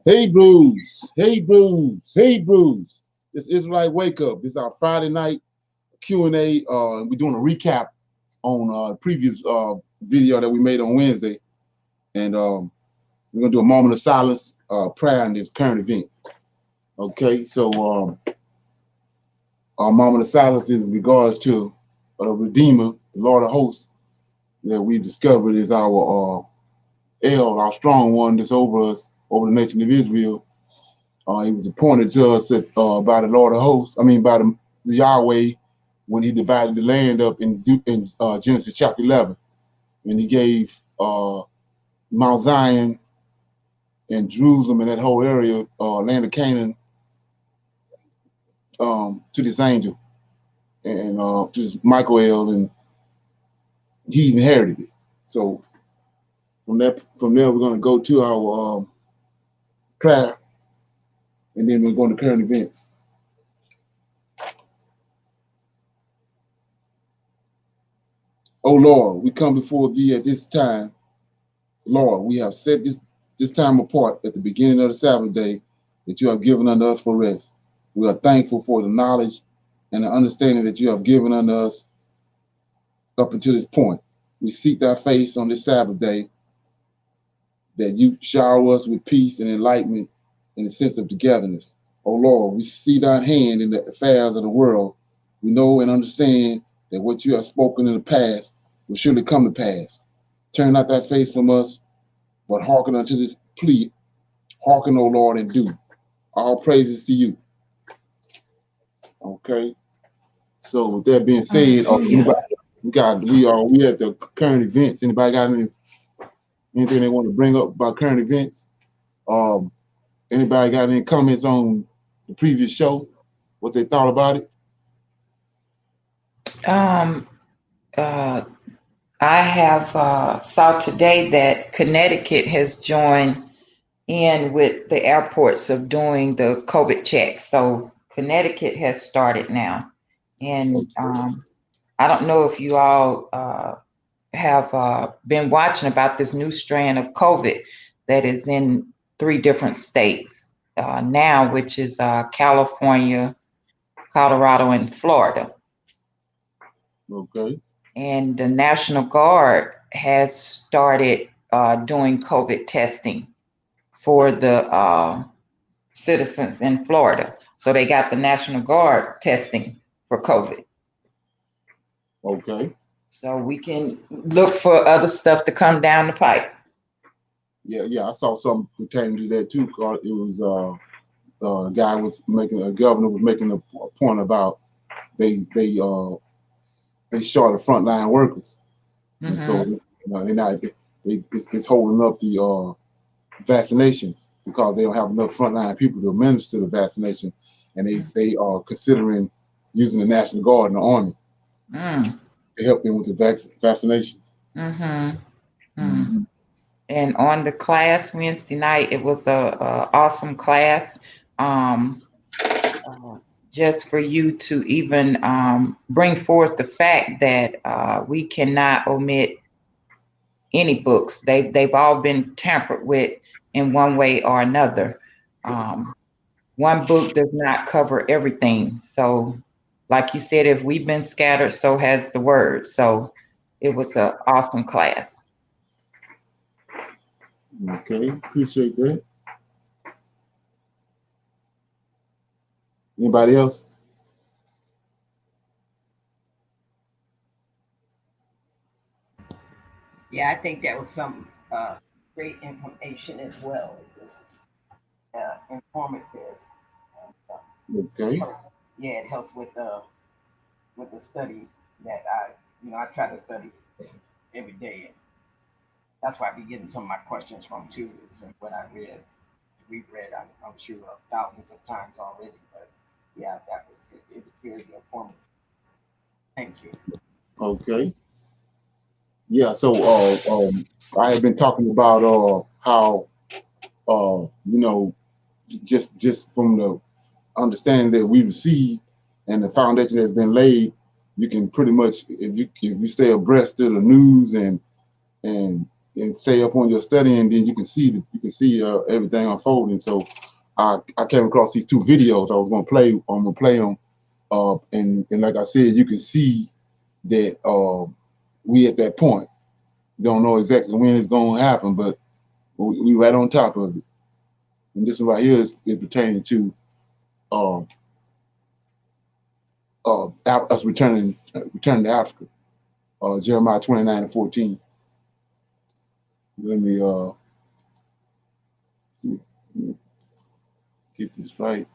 Hey Bruce, hey Bruce, hey Bruce. This is Israelite Wake Up. This is our Friday night Q&A. We're doing a recap on the previous video that we made on Wednesday. And we're gonna do a moment of silence, prayer and this current events. Okay, so our moment of silence is in regards to the Redeemer, the Lord of hosts, that we discovered is our our strong one that's over us, over the nation of Israel. He was appointed to us by the Lord of hosts, by the Yahweh, when he divided the land up in Genesis chapter 11. And he gave Mount Zion and Jerusalem and that whole area, land of Canaan, to this angel, and to this Michael, and he's inherited it. So from there we're going to go to our prayer, and then we're going to current events. Oh Lord, we come before thee at this time. Lord, we have set this time apart at the beginning of the Sabbath day that you have given unto us for rest. We are thankful for the knowledge and the understanding that you have given unto us up until this point. We seek thy face on this Sabbath day, that you shower us with peace and enlightenment and a sense of togetherness. Oh Lord, we see thine hand in the affairs of the world. We know and understand that what you have spoken in the past will surely come to pass. Turn not thy face from us, but hearken unto this plea. Hearken, O Lord, and do. All praises to you. Okay. So with that being said, we at the current events. Anybody got anything they want to bring up about current events? Anybody got any comments on the previous show? What they thought about it? I have saw today that Connecticut has joined in with the airports of doing the COVID check. So Connecticut has started now. And I don't know if you all have been watching about this new strand of COVID that is in 3 different states now, which is California, Colorado, and Florida. Okay. And the National Guard has started doing COVID testing for the citizens in Florida. So they got the National Guard testing for COVID. Okay. So we can look for other stuff to come down the pipe. Yeah, I saw something pertaining to that too. It was a governor was making a point about they short of frontline workers, and so it's holding up the vaccinations because they don't have enough frontline people to administer the vaccination, and they are considering using the National Guard and the Army to help them with the vaccinations. And on the class Wednesday night, it was a awesome class. Just for you to even bring forth the fact that we cannot omit any books. They've all been tampered with in one way or another. One book does not cover everything. So, like you said, if we've been scattered, so has the word. So it was an awesome class. Okay, appreciate that. Anybody else? Yeah, I think that was some great information as well. informative. Okay. Yeah, it helps with the study that I try to study every day. And that's where I be getting some of my questions from too, is what I reread. I'm sure thousands of times already, but yeah, that was it. It was very informative. Thank you. Okay. Yeah. So I have been talking about how just from the understanding that we receive and the foundation that's been laid, you can pretty much, if you stay abreast to the news and stay up on your study, and then you can see everything unfolding. So I came across these two videos I was gonna play. I'm gonna play them, and like I said, you can see that we at that point don't know exactly when it's gonna happen, but we right on top of it. And this one right here is pertaining to uh, us returning to Africa. Jeremiah 29:14. Let me see, let me get this right.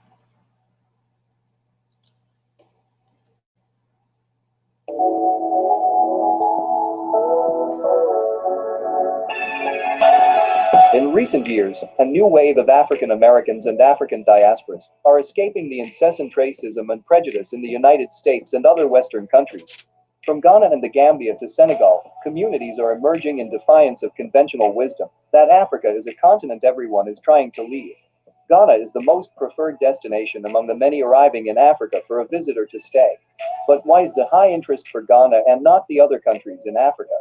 In recent years, a new wave of African Americans and African diasporas are escaping the incessant racism and prejudice in the United States and other Western countries. From Ghana and the Gambia to Senegal, communities are emerging in defiance of conventional wisdom that Africa is a continent everyone is trying to leave. Ghana is the most preferred destination among the many arriving in Africa for a visitor to stay. But why is the high interest for Ghana and not the other countries in Africa?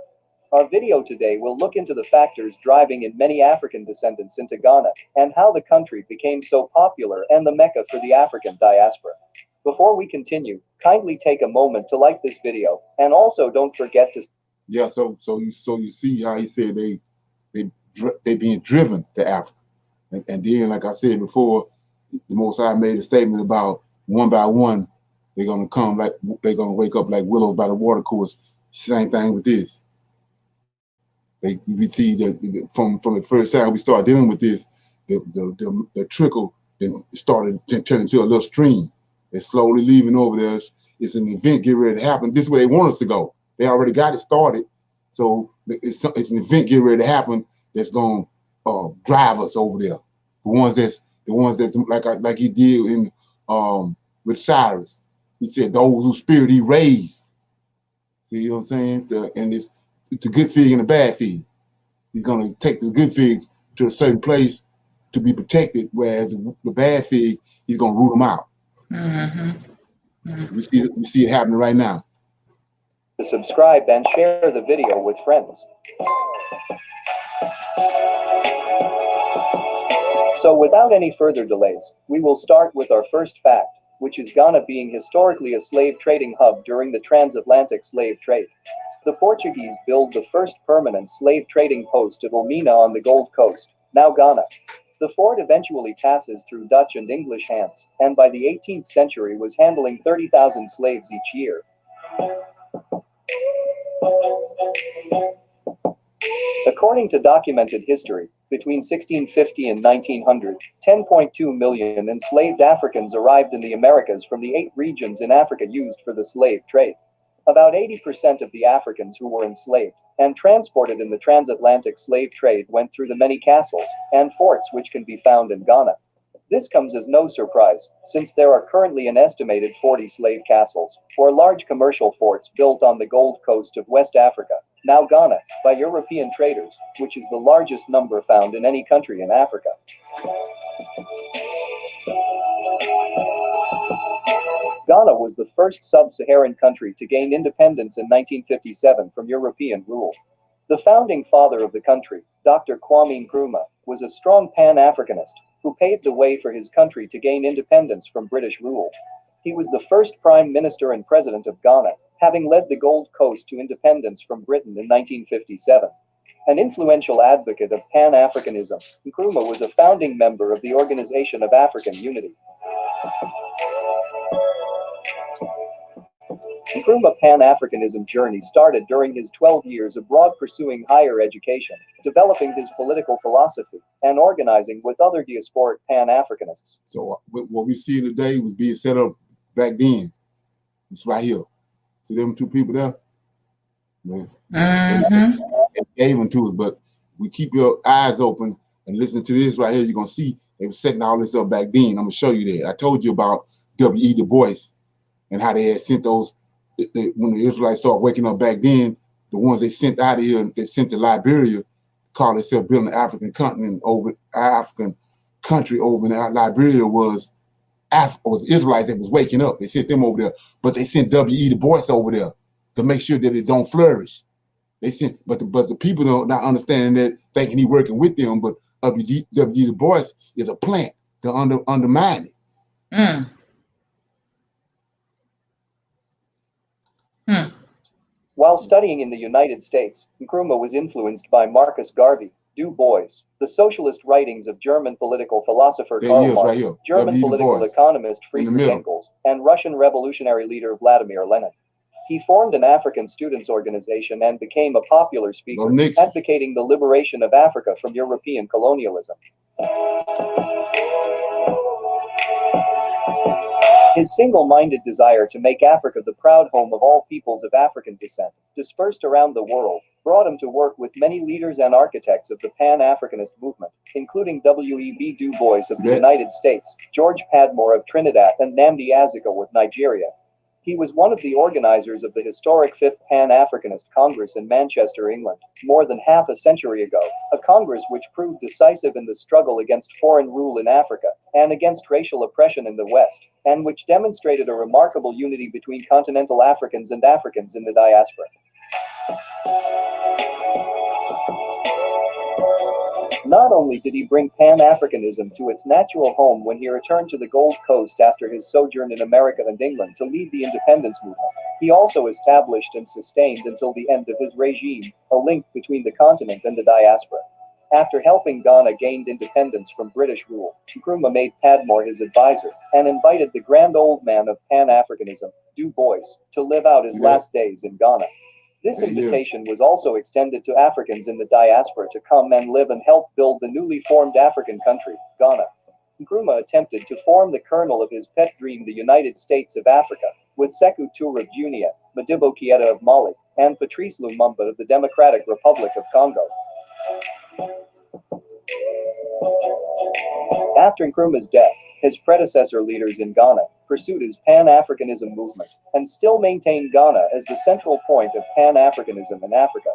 Our video today will look into the factors driving in many African descendants into Ghana, and how the country became so popular and the mecca for the African diaspora. Before we continue, kindly take a moment to like this video, and also don't forget to... Yeah, so you see how he said they being driven to Africa, and then like I said before, the Most High made a statement about one by one they're gonna come, like they're gonna wake up like willows by the water course. Same thing with this. We see that from the first time we started dealing with this, the trickle then started to turn into a little stream. It's slowly leaving over there. It's an event getting ready to happen. This is where they want us to go. They already got it started, so it's an event getting ready to happen that's going to drive us over there. The ones that's like he did in with Cyrus. He said those whose spirit he raised. See what I'm saying? And it's a good fig and a bad fig. He's going to take the good figs to a certain place to be protected, whereas the bad fig, he's going to root them out. Mm-hmm. We see it happening right now. Subscribe and share the video with friends. So without any further delays, we will start with our first fact, which is Ghana being historically a slave trading hub during the transatlantic slave trade. The Portuguese built the first permanent slave trading post at Elmina on the Gold Coast, now Ghana. The fort eventually passes through Dutch and English hands, and by the 18th century was handling 30,000 slaves each year. According to documented history, between 1650 and 1900, 10.2 million enslaved Africans arrived in the Americas from the 8 regions in Africa used for the slave trade. About 80% of the Africans who were enslaved and transported in the transatlantic slave trade went through the many castles and forts which can be found in Ghana. This comes as no surprise, since there are currently an estimated 40 slave castles, or large commercial forts built on the Gold Coast of West Africa, now Ghana, by European traders, which is the largest number found in any country in Africa. Ghana was the first sub-Saharan country to gain independence in 1957 from European rule. The founding father of the country, Dr. Kwame Nkrumah, was a strong Pan-Africanist who paved the way for his country to gain independence from British rule. He was the first Prime Minister and President of Ghana, having led the Gold Coast to independence from Britain in 1957. An influential advocate of Pan-Africanism, Nkrumah was a founding member of the Organization of African Unity. Nkrumah's Pan-Africanism journey started during his 12 years abroad pursuing higher education, developing his political philosophy, and organizing with other diasporic Pan-Africanists. So what we see today was being set up back then. It's right here. See them two people there? Man. Mm-hmm. They gave them to us, but we keep your eyes open and listen to this right here. You're going to see they were setting all this up back then. I'm going to show you that. I told you about W.E. Du Bois and how they had sent those, when the Israelites started waking up back then, the ones they sent out of here, they sent to Liberia, called themselves building the African continent over, African country over in Liberia was Israelites that was waking up. They sent them over there, but they sent W.E. Du Bois over there to make sure that it don't flourish. They sent, but the people don't not understanding that, thinking he working with them, but W.E. Du Bois is a plant to undermine it. Mm. Hmm. While studying in the United States, Nkrumah was influenced by Marcus Garvey, Du Bois, the socialist writings of German political philosopher Karl Marx, right German political economist Friedrich Engels, and Russian revolutionary leader Vladimir Lenin. He formed an African students' organization and became a popular speaker, advocating the liberation of Africa from European colonialism. His single-minded desire to make Africa the proud home of all peoples of African descent, dispersed around the world, brought him to work with many leaders and architects of the Pan-Africanist movement, including W.E.B. Du Bois of the United States, George Padmore of Trinidad, and Nnamdi Azikiwe of Nigeria. He was one of the organizers of the historic Fifth Pan-Africanist Congress in Manchester, England, more than half a century ago, a congress which proved decisive in the struggle against foreign rule in Africa and against racial oppression in the West, and which demonstrated a remarkable unity between continental Africans and Africans in the diaspora. Not only did he bring Pan-Africanism to its natural home when he returned to the Gold Coast after his sojourn in America and England to lead the independence movement, he also established and sustained until the end of his regime a link between the continent and the diaspora. After helping Ghana gain independence from British rule, Nkrumah made Padmore his advisor and invited the grand old man of Pan-Africanism, Du Bois, to live out his last days in Ghana. This invitation was also extended to Africans in the diaspora to come and live and help build the newly formed African country, Ghana. Nkrumah attempted to form the kernel of his pet dream, the United States of Africa, with Sekou Touré of Guinea, Modibo Keïta of Mali, and Patrice Lumumba of the Democratic Republic of Congo. After Nkrumah's death, his predecessor leaders in Ghana pursued his Pan-Africanism movement and still maintained Ghana as the central point of Pan-Africanism in Africa.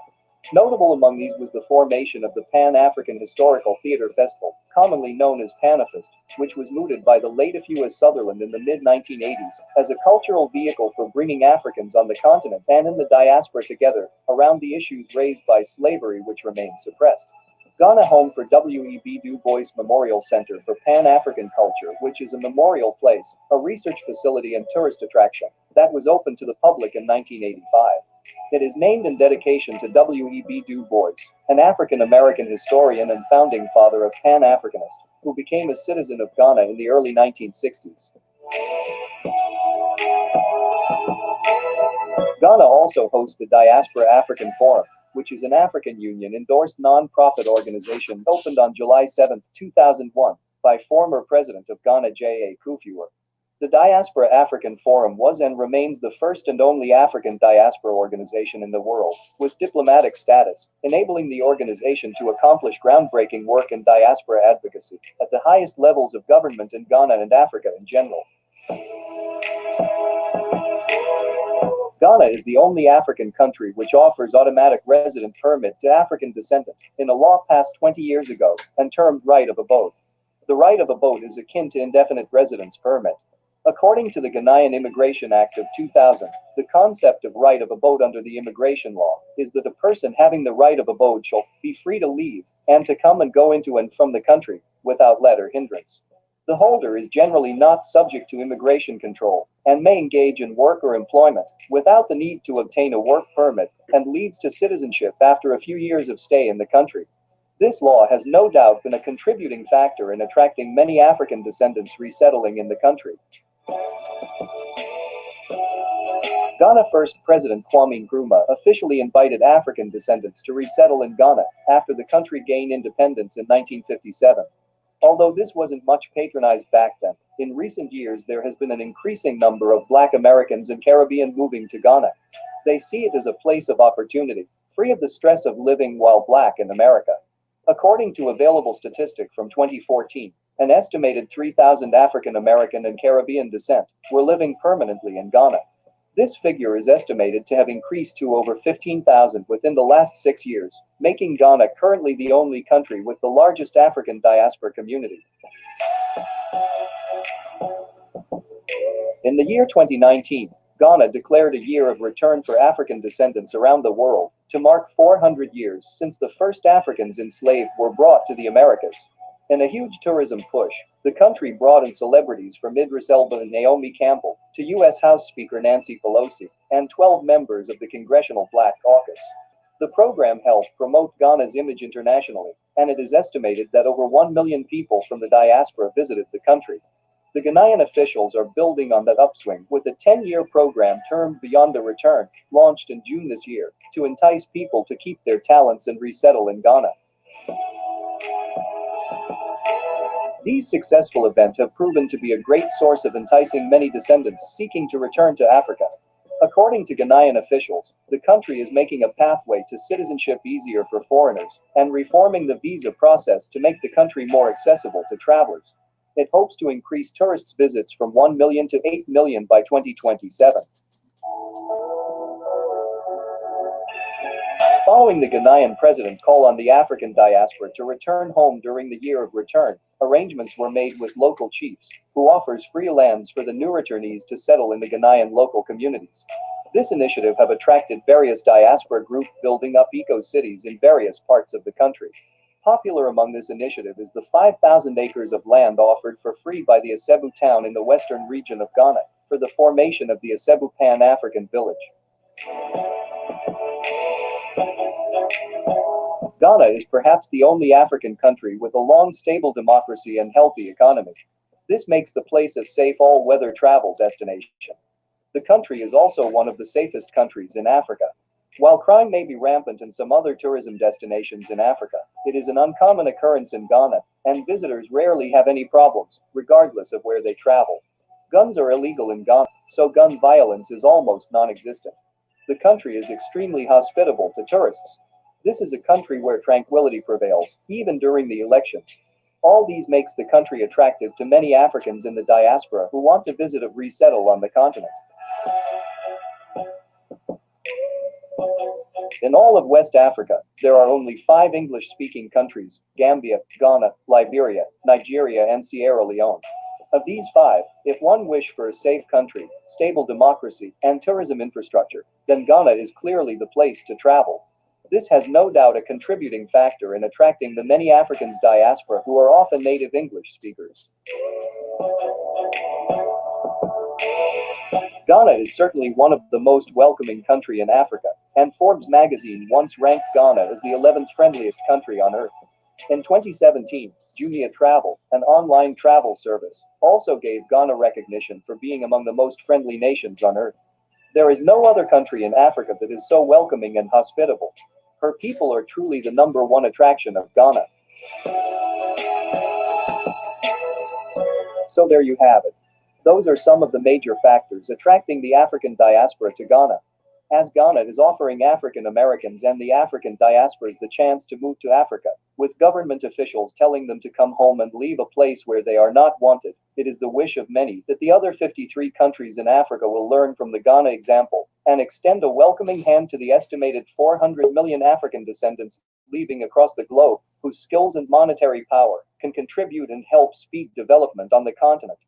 Notable among these was the formation of the Pan-African Historical Theatre Festival, commonly known as Panafest, which was mooted by the late Afua Sutherland in the mid-1980s as a cultural vehicle for bringing Africans on the continent and in the diaspora together around the issues raised by slavery which remained suppressed. Ghana home for W.E.B. Du Bois Memorial Center for Pan-African Culture, which is a memorial place, a research facility and tourist attraction that was opened to the public in 1985. It is named in dedication to W.E.B. Du Bois, an African-American historian and founding father of Pan-Africanist, who became a citizen of Ghana in the early 1960s. Ghana also hosts the Diaspora African Forum, which is an African Union-endorsed non-profit organization opened on July 7, 2001, by former President of Ghana J.A. Kufuor. The Diaspora African Forum was and remains the first and only African diaspora organization in the world, with diplomatic status, enabling the organization to accomplish groundbreaking work in diaspora advocacy at the highest levels of government in Ghana and Africa in general. Ghana is the only African country which offers automatic resident permit to African descendant in a law passed 20 years ago and termed right of abode. The right of abode is akin to indefinite residence permit. According to the Ghanaian Immigration Act of 2000, the concept of right of abode under the immigration law is that a person having the right of abode shall be free to leave and to come and go into and from the country without let or hindrance. The holder is generally not subject to immigration control and may engage in work or employment without the need to obtain a work permit and leads to citizenship after a few years of stay in the country. This law has no doubt been a contributing factor in attracting many African descendants resettling in the country. Ghana first President Kwame Nkrumah officially invited African descendants to resettle in Ghana after the country gained independence in 1957. Although this wasn't much patronized back then, in recent years there has been an increasing number of Black Americans and Caribbean moving to Ghana. They see it as a place of opportunity, free of the stress of living while Black in America. According to available statistic from 2014, an estimated 3,000 African American and Caribbean descent were living permanently in Ghana. This figure is estimated to have increased to over 15,000 within the last 6 years, making Ghana currently the only country with the largest African diaspora community. In the year 2019, Ghana declared a year of return for African descendants around the world to mark 400 years since the first Africans enslaved were brought to the Americas. In a huge tourism push, the country brought in celebrities from Idris Elba and Naomi Campbell to U.S. House Speaker Nancy Pelosi and 12 members of the Congressional Black Caucus. The program helped promote Ghana's image internationally, and it is estimated that over 1 million people from the diaspora visited the country. The Ghanaian officials are building on that upswing with a 10-year program termed Beyond the Return, launched in June this year, to entice people to keep their talents and resettle in Ghana. These successful events have proven to be a great source of enticing many descendants seeking to return to Africa. According to Ghanaian officials, the country is making a pathway to citizenship easier for foreigners and reforming the visa process to make the country more accessible to travelers. It hopes to increase tourists' visits from 1 million to 8 million by 2027. Following the Ghanaian president call on the African diaspora to return home during the year of return, arrangements were made with local chiefs, who offers free lands for the new returnees to settle in the Ghanaian local communities. This initiative have attracted various diaspora groups building up eco-cities in various parts of the country. Popular among this initiative is the 5,000 acres of land offered for free by the Asebu town in the western region of Ghana for the formation of the Asebu Pan-African Village. Ghana is perhaps the only African country with a long, stable democracy and healthy economy. This makes the place a safe all-weather travel destination. The country is also one of the safest countries in Africa. While crime may be rampant in some other tourism destinations in Africa, it is an uncommon occurrence in Ghana, and visitors rarely have any problems, regardless of where they travel. Guns are illegal in Ghana, so gun violence is almost non-existent. The country is extremely hospitable to tourists. This is a country where tranquility prevails, even during the elections. All these makes the country attractive to many Africans in the diaspora who want to visit or resettle on the continent. In all of West Africa, there are only 5 English-speaking countries: Gambia, Ghana, Liberia, Nigeria, and Sierra Leone. Of these 5, if one wish for a safe country, stable democracy, and tourism infrastructure, then Ghana is clearly the place to travel. This has no doubt a contributing factor in attracting the many Africans diaspora who are often native English speakers. Ghana is certainly one of the most welcoming country in Africa, and Forbes magazine once ranked Ghana as the 11th friendliest country on earth. In 2017, Jumia Travel, an online travel service, also gave Ghana recognition for being among the most friendly nations on earth. There is no other country in Africa that is so welcoming and hospitable. Her people are truly the #1 attraction of Ghana. So there you have it. Those are some of the major factors attracting the African diaspora to Ghana. As Ghana is offering African Americans and the African diasporas the chance to move to Africa, with government officials telling them to come home and leave a place where they are not wanted, it is the wish of many that the other 53 countries in Africa will learn from the Ghana example and extend a welcoming hand to the estimated 400 million African descendants leaving across the globe, whose skills and monetary power can contribute and help speed development on the continent.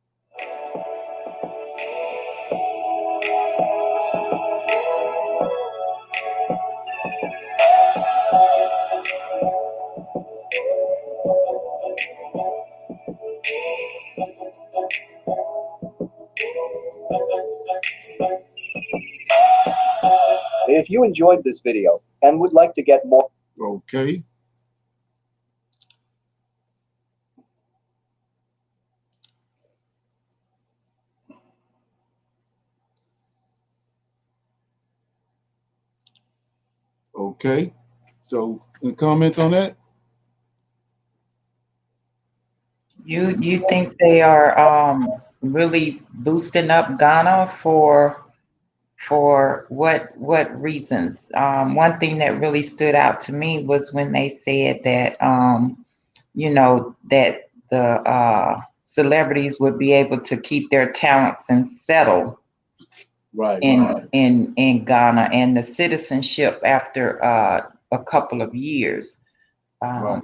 If you enjoyed this video and would like to get more, Okay. Okay. So, any comments on that? You think they are really boosting up Ghana for what reasons? One thing that really stood out to me was when they said that that the celebrities would be able to keep their talents and settle Right. in Ghana and the citizenship after a couple of years. Right.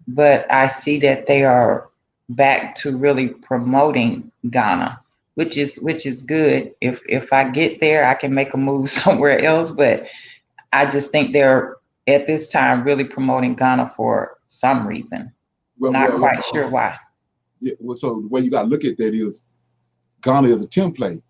But I see that they are back to really promoting Ghana, which is good. If I get there, I can make a move somewhere else. But I just think they're at this time really promoting Ghana for some reason. Not quite sure why. Yeah, well, so the way you got to look at that is Ghana is a template.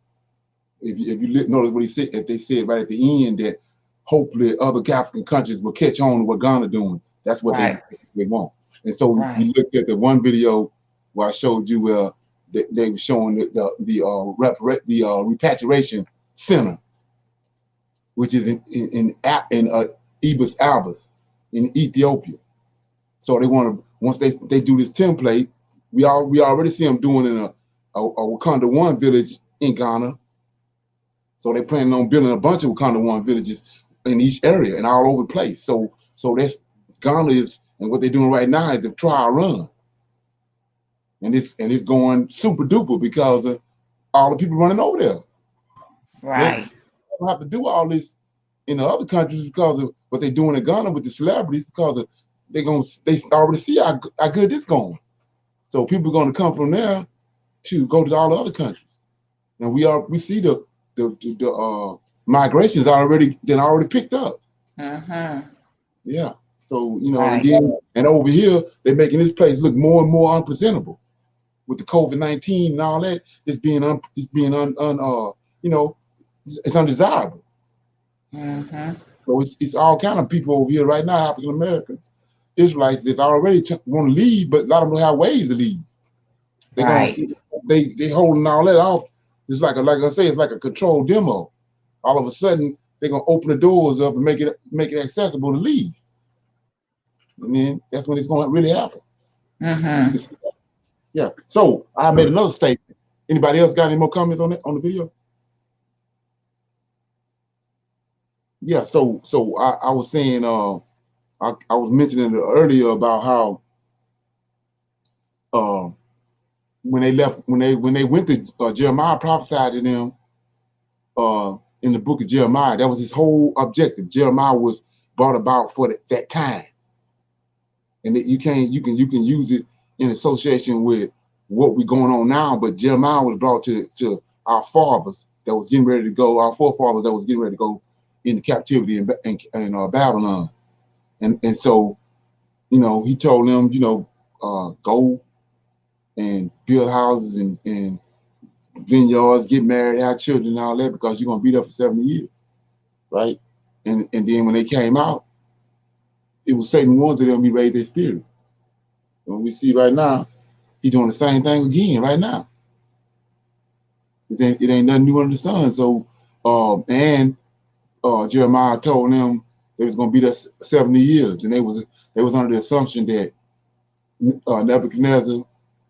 If you notice what he said, if they said right at the end that hopefully other African countries will catch on to what Ghana doing. That's what they want. And so we looked at the one video where I showed you where they were showing the repatriation center, which is in Ibis Albus in Ethiopia. So they want to, once they do this template, we already see them doing in a Wakanda One village in Ghana. So they're planning on building a bunch of Wakanda One villages in each area and all over the place. So that's Ghana is, and what they're doing right now is the trial run. And it's going super duper because of all the people running over there. Right. They don't have to do all this in the other countries because of what they're doing in Ghana with the celebrities, because of they already see how good this going. So people are going to come from there to go to all the other countries. And we see the migrations already picked up. Mm-hmm. Yeah. So, and over here, they're making this place look more and more unpresentable with the COVID-19 and all that. It's undesirable. Mm-hmm. So it's all kind of people over here right now, African Americans, Israelites that's already want to leave, but a lot of them don't have ways to leave. They holding all that off. It's like I say, it's like a controlled demo. All of a sudden, they're gonna open the doors up and make it accessible to leave. And then that's when it's gonna really happen. Mm-hmm. Yeah. So I made another statement. Anybody else got any more comments on the video? Yeah. So I was saying I was mentioning earlier about how when they went to Jeremiah prophesied to them in the book of Jeremiah. That was his whole objective. Jeremiah was brought about for that time, and you can use it in association with what we're going on now. But Jeremiah was brought to our fathers that was getting ready to go, our forefathers that was getting ready to go into captivity in Babylon, and so he told them go and build houses and vineyards, get married, have children, and all that, because you're gonna be there for 70 years, right? And then when they came out, it was Satan wanted them to raise their spirit. And we see right now, he's doing the same thing again right now. It ain't nothing new under the sun. So, Jeremiah told them they was gonna be there 70 years, and they was under the assumption that Nebuchadnezzar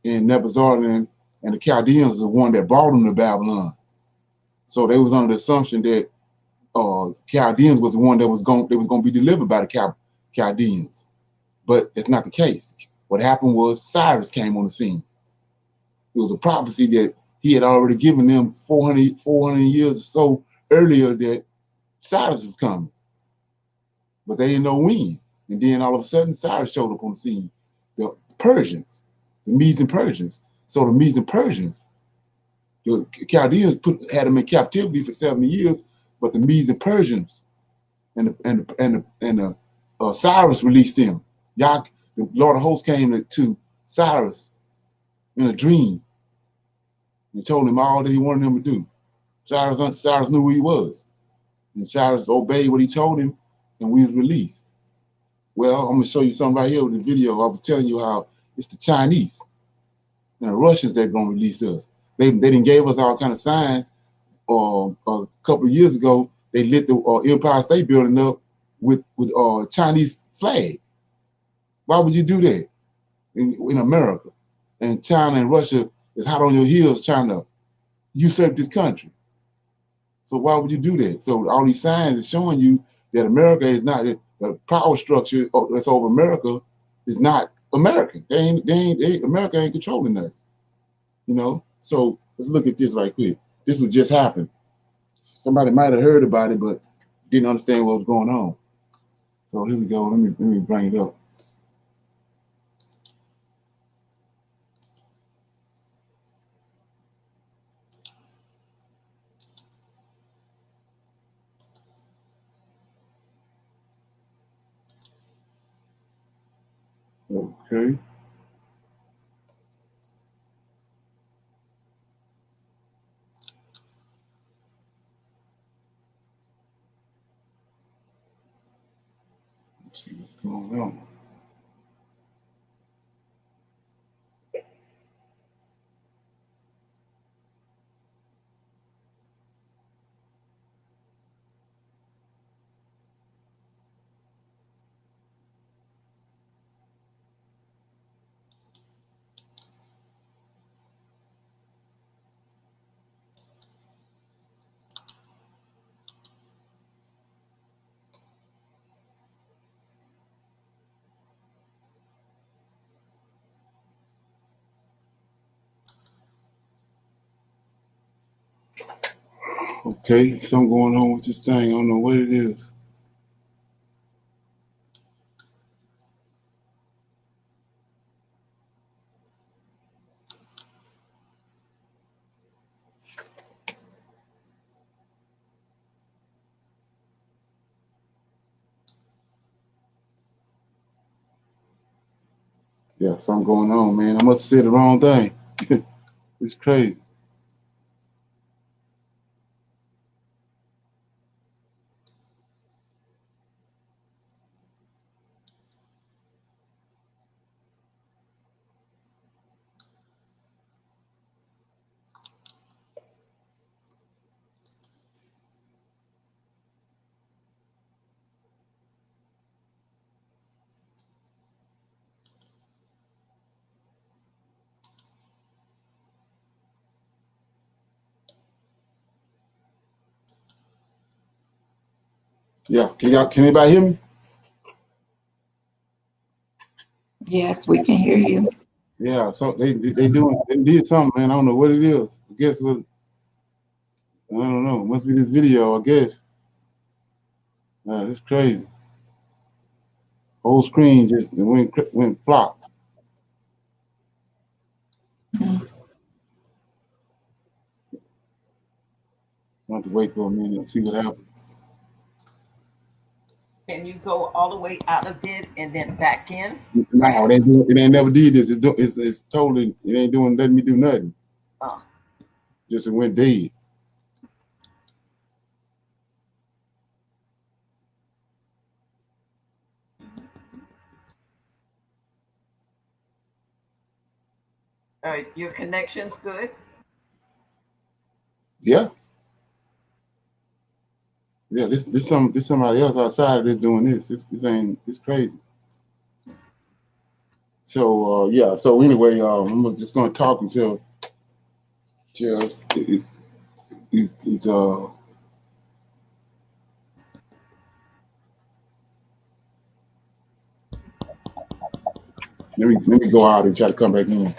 and Nebuzaradan and the Chaldeans is the one that brought them to Babylon. So they was under the assumption that Chaldeans was the one that was going to be delivered by the Chaldeans, but it's not the case. What happened was Cyrus came on the scene. It was a prophecy that he had already given them 400 years or so earlier that Cyrus was coming, but they didn't know when. And then all of a sudden, Cyrus showed up on the scene. The Persians, the Medes and Persians. So the Medes and Persians, the Chaldeans had them in captivity for 70 years, but the Medes and Persians and Cyrus released them. The Lord of Hosts came to Cyrus in a dream and told him all that he wanted him to do. Cyrus knew who he was, and Cyrus obeyed what he told him, and we was released. Well, I'm gonna show you something right here with the video. I was telling you how it's the Chinese and the Russians that are gonna release us. They didn't gave us all kind of signs. A couple of years ago, they lit the Empire State Building up with Chinese flag. Why would you do that in America? And China and Russia is hot on your heels trying to usurp this country. So why would you do that? So all these signs is showing you that America is not the power structure that's over America is not American. America ain't controlling that. You know. So let's look at this right quick. This will just happen. Somebody might have heard about it, but didn't understand what was going on. So here we go. Let me bring it up. Okay. Let's see what's going on. Okay, something going on with this thing. I don't know what it is. Yeah, something going on, man. I must have said the wrong thing. It's crazy. Yeah, can anybody hear me? Yes, we can hear you. Yeah, so they did something, man. I don't know what it is. I guess what I don't know. It must be this video, I guess. It's crazy. Whole screen just went flop. Mhm. I have to wait for a minute and see what happens. Can you go all the way out of it and then back in? No, it ain't never did this. It's totally it ain't doing letting me do nothing. Uh, Just it went dead. your connection's good. Yeah, yeah. This somebody else outside of this doing this. This ain't it's crazy. So yeah. So anyway, I'm just gonna talk until just it's let me go out and try to come back in.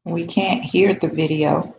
We can't hear the video.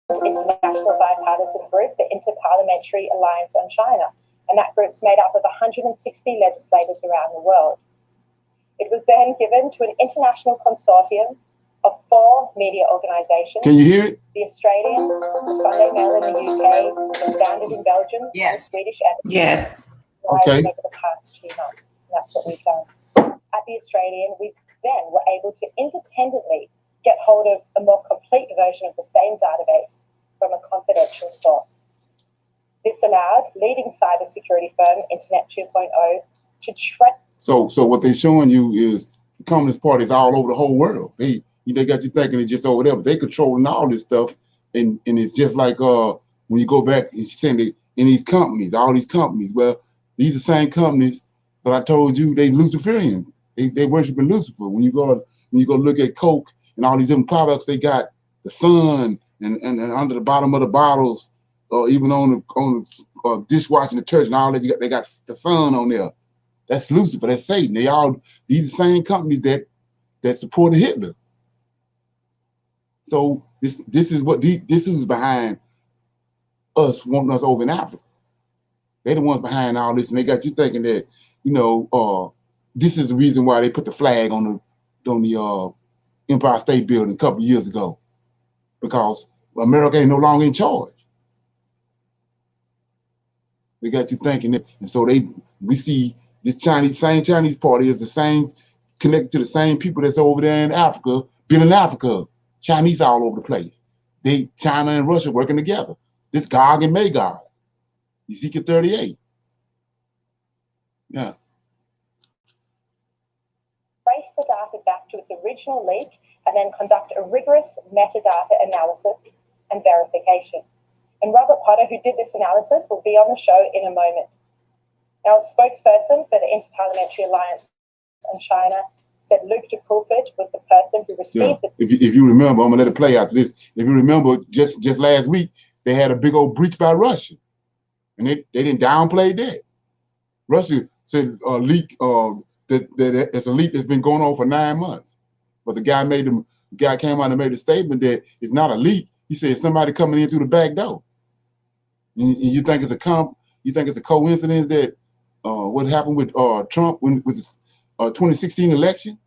International bipartisan group, the Interparliamentary Alliance on China, and that group's made up of 160 legislators around the world. It was then given to an international consortium of 4 media organisations. Can you hear it? The Australian, the Sunday Mail in the UK, the Standard in Belgium, Yes. the Swedish editor. Yes. Okay. Over the past 2 months. And that's what we've done. At the Australian, we then were able to independently get hold of a more complete version of the same database from a confidential source. This allowed leading cybersecurity firm Internet 2.0 to track. So what they're showing you is the Communist Party is all over the whole world. They got you thinking it's just over there, but they controlling all this stuff, and it's just like when you go back and send it in these companies, all these companies. Well, these are the same companies that I told you they Luciferian. They worshiping Lucifer. When you go look at Coke and all these different products, they got the sun and under the bottom of the bottles, or even on the dishwashing detergent, all that they got the sun on there. That's Lucifer. That's Satan. These are the same companies that supported Hitler. So this is behind us wanting us over in Africa. They're the ones behind all this, and they got you thinking that this is the reason why they put the flag on the Empire State Building a couple of years ago, because America ain't no longer in charge. They got you thinking that, and so we see this same Chinese party is the same, connected to the same people that's over there in Africa, been in Africa, Chinese all over the place. China and Russia working together. This Gog and Magog, Ezekiel 38. Yeah. Trace the data back to its original leak and then conduct a rigorous metadata analysis and verification. And Robert Potter, who did this analysis, will be on the show in a moment. Now, a spokesperson for the Interparliamentary Alliance on China said Luke de Pulford was the person who received the... If you remember, I'm going to let it play after this. If you remember, just last week, they had a big old breach by Russia. And they didn't downplay that. Russia said leak, that it's a leak that's been going on for 9 months. But the guy came out and made a statement that it's not a leak. He said somebody coming in through the back door. And you think it's a coincidence that what happened with Trump with the 2016 election?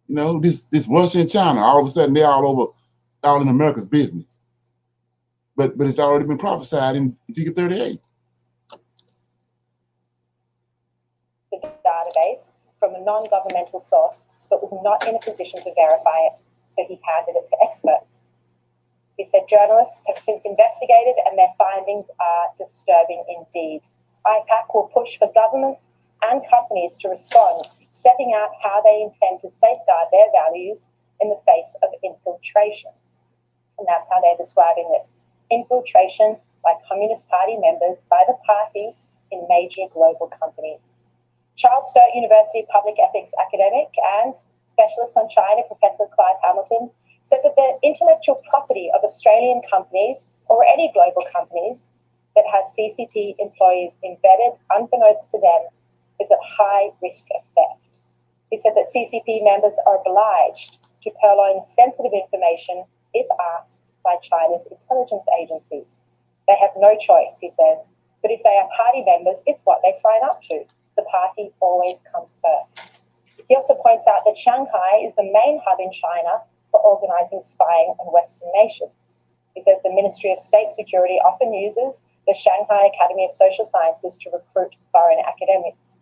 You know, this Russia and China, all of a sudden they're all in America's business. But it's already been prophesied in Ezekiel 38. The database from a non-governmental source, but was not in a position to verify it, so he handed it to experts. He said journalists have since investigated and their findings are disturbing indeed. IPAC will push for governments and companies to respond, setting out how they intend to safeguard their values in the face of infiltration. And that's how they're describing this. Infiltration by Communist Party members by the party in major global companies. Charles Sturt University Public Ethics academic and specialist on China, Professor Clive Hamilton, said that the intellectual property of Australian companies or any global companies that has CCP employees embedded unbeknownst to them is at high risk of theft. He said that CCP members are obliged to purloin sensitive information if asked by China's intelligence agencies. They have no choice, he says, but if they are party members, it's what they sign up to. The party always comes first. He also points out that Shanghai is the main hub in China for organizing spying on Western nations. He says the Ministry of State Security often uses the Shanghai Academy of Social Sciences to recruit foreign academics.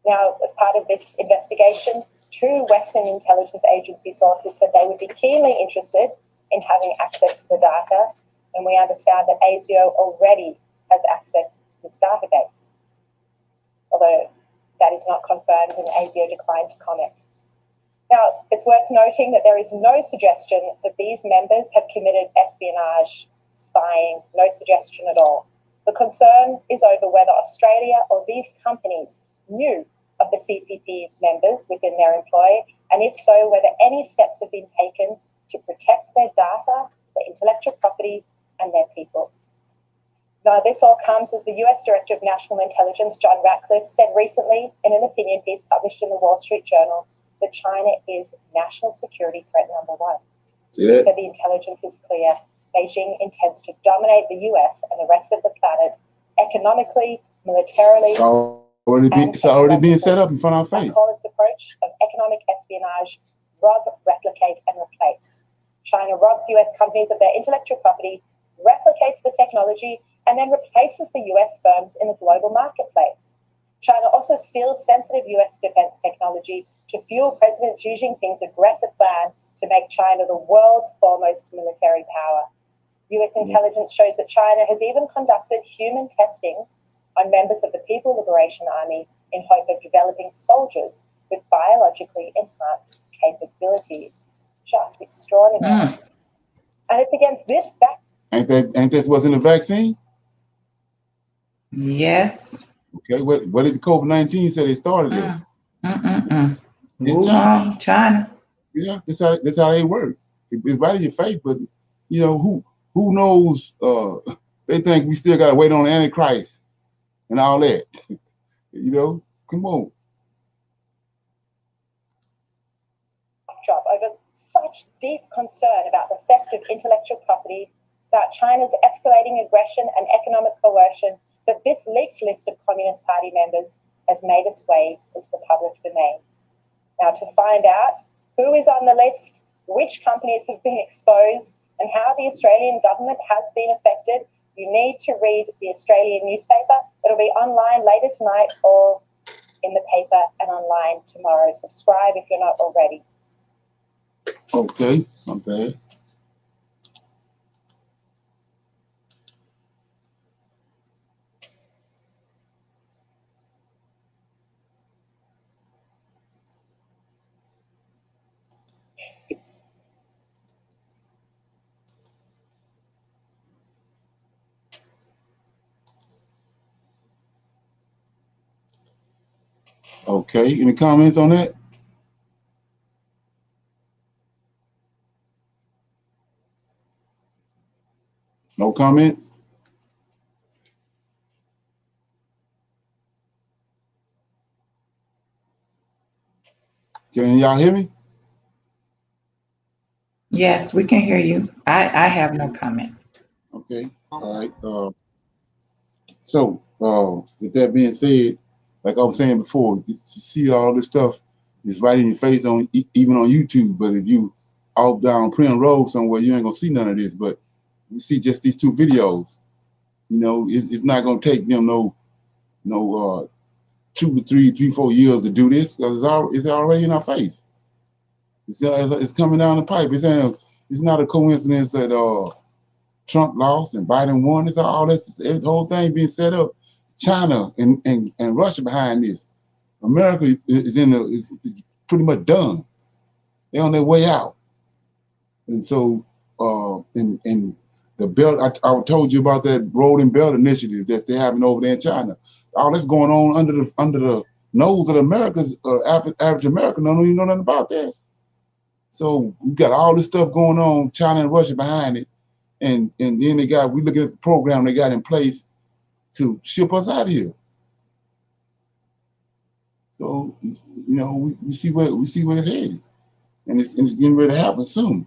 Now, as part of this investigation, 2 Western intelligence agency sources said they would be keenly interested in having access to the data, and we understand that ASIO already has access to this database, although that is not confirmed and ASIO declined to comment. Now, it's worth noting that there is no suggestion that these members have committed espionage, spying, no suggestion at all. The concern is over whether Australia or these companies knew of the CCP members within their employ, and if so, whether any steps have been taken to protect their data, their intellectual property, and their people. Now, this all comes as the US Director of National Intelligence, John Ratcliffe, said recently in an opinion piece published in the Wall Street Journal that China is national security threat number 1. He said the intelligence is clear. Beijing intends to dominate the US and the rest of the planet economically, militarily. It's already being set up in front of our face. I call its approach of economic espionage, rob, replicate, and replace. China robs US companies of their intellectual property, replicates the technology, and then replaces the US firms in the global marketplace. China also steals sensitive US defense technology to fuel President Xi Jinping's aggressive plan to make China the world's foremost military power. US intelligence shows that China has even conducted human testing on members of the People Liberation Army in hope of developing soldiers with biologically enhanced capabilities. Just extraordinary. And it's against this back. Ain't that what's in the vaccine? Yes. Okay, what did the COVID-19 say they started it? In China. China. Yeah, that's how they work. It's right in your face, but you know who knows? They think we still gotta wait on the Antichrist and all that. You know, come on. Over such deep concern about the theft of intellectual property, about China's escalating aggression and economic coercion, that this leaked list of Communist Party members has made its way into the public domain. Now, to find out who is on the list, which companies have been exposed, and how the Australian government has been affected, you need to read the Australian newspaper. It'll be online later tonight or in the paper and online tomorrow. Subscribe if you're not already. Okay, not bad. Okay, any comments on that? No comments? Can y'all hear me? Yes, we can hear you. I have no comment. Okay, all right. So, with that being said, like I was saying before, you see all this stuff is right in your face on even on YouTube. But if you off down Prim Road somewhere, you ain't gonna see none of this. But you see just these 2 videos. You know, it's not gonna take them no 2 to 3, 4 years to do this because it's already in our face. It's coming down the pipe. It's not a coincidence that Trump lost and Biden won. It's all this whole thing being set up China and Russia behind this. America is pretty much done. They're on their way out. And so, and the belt, I told you about that road and belt initiative that they're having over there in China. All that's going on under the nose of the Americans, average American don't even know nothing about that. So we got all this stuff going on, China and Russia behind it, and then we look at the program they got in place to ship us out of here. So we see where it's headed, and it's getting ready to happen soon.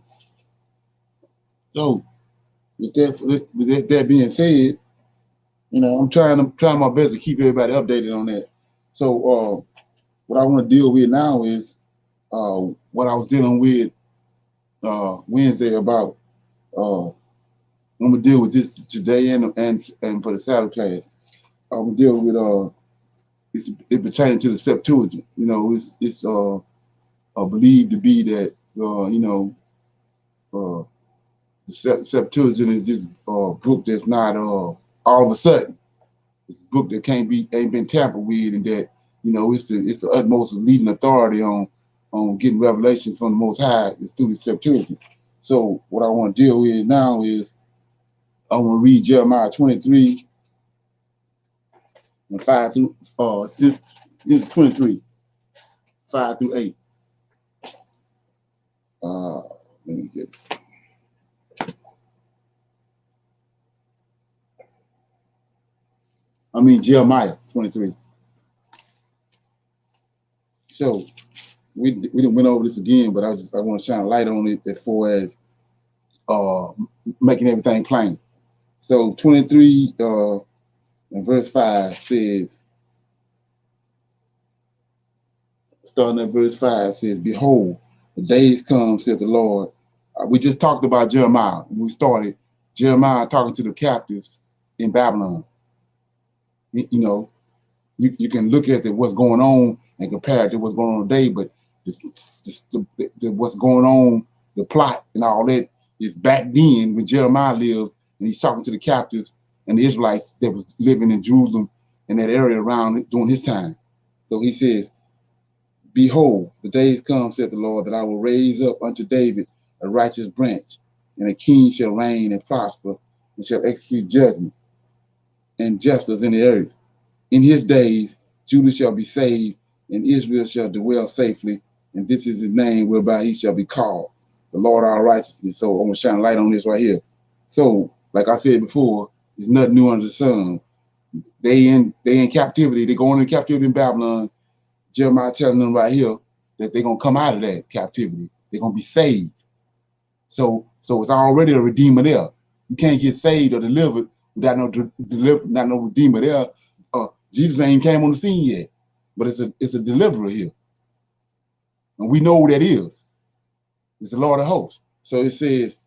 So with that being said, I'm trying my best to keep everybody updated on that. So what I want to deal with now is what I was dealing with Wednesday about. I'm gonna deal with this today and for the Sabbath class. I'm gonna deal with it pertaining to the Septuagint. It's believed to be that the Septuagint is this book that's not all of a sudden. It's a book that ain't been tampered with, and that it's the utmost leading authority on getting revelation from the Most High is through the Septuagint. So what I want to deal with now is I want to read Jeremiah 23 and 5 through 23, 5 through 8. Let me get. Jeremiah 23. So we didn't went over this again, but I want to shine a light on it as far as making everything plain. So 23 and verse 5 says, starting at verse 5 says, "Behold, the days come, saith the Lord." We just talked about Jeremiah. We started Jeremiah talking to the captives in Babylon. You can look at what's going on and compare it to what's going on today, but what's going on, the plot and all that is back then when Jeremiah lived, and he's talking to the captives and the Israelites that was living in Jerusalem and that area around during his time. So he says, "Behold, the days come, saith the Lord, that I will raise up unto David a righteous branch, and a king shall reign and prosper, and shall execute judgment and justice in the earth. In his days, Judah shall be saved, and Israel shall dwell safely, and this is his name whereby he shall be called, the Lord our righteousness." So I'm going to shine a light on this right here. So, like I said before, there's nothing new under the sun. They in captivity. They're going into captivity in Babylon. Jeremiah telling them right here that they're going to come out of that captivity. They're going to be saved. So it's already a redeemer there. You can't get saved or delivered without no redeemer there. Jesus ain't came on the scene yet, but it's a deliverer here, and we know who that is. It's the Lord of hosts. So it says,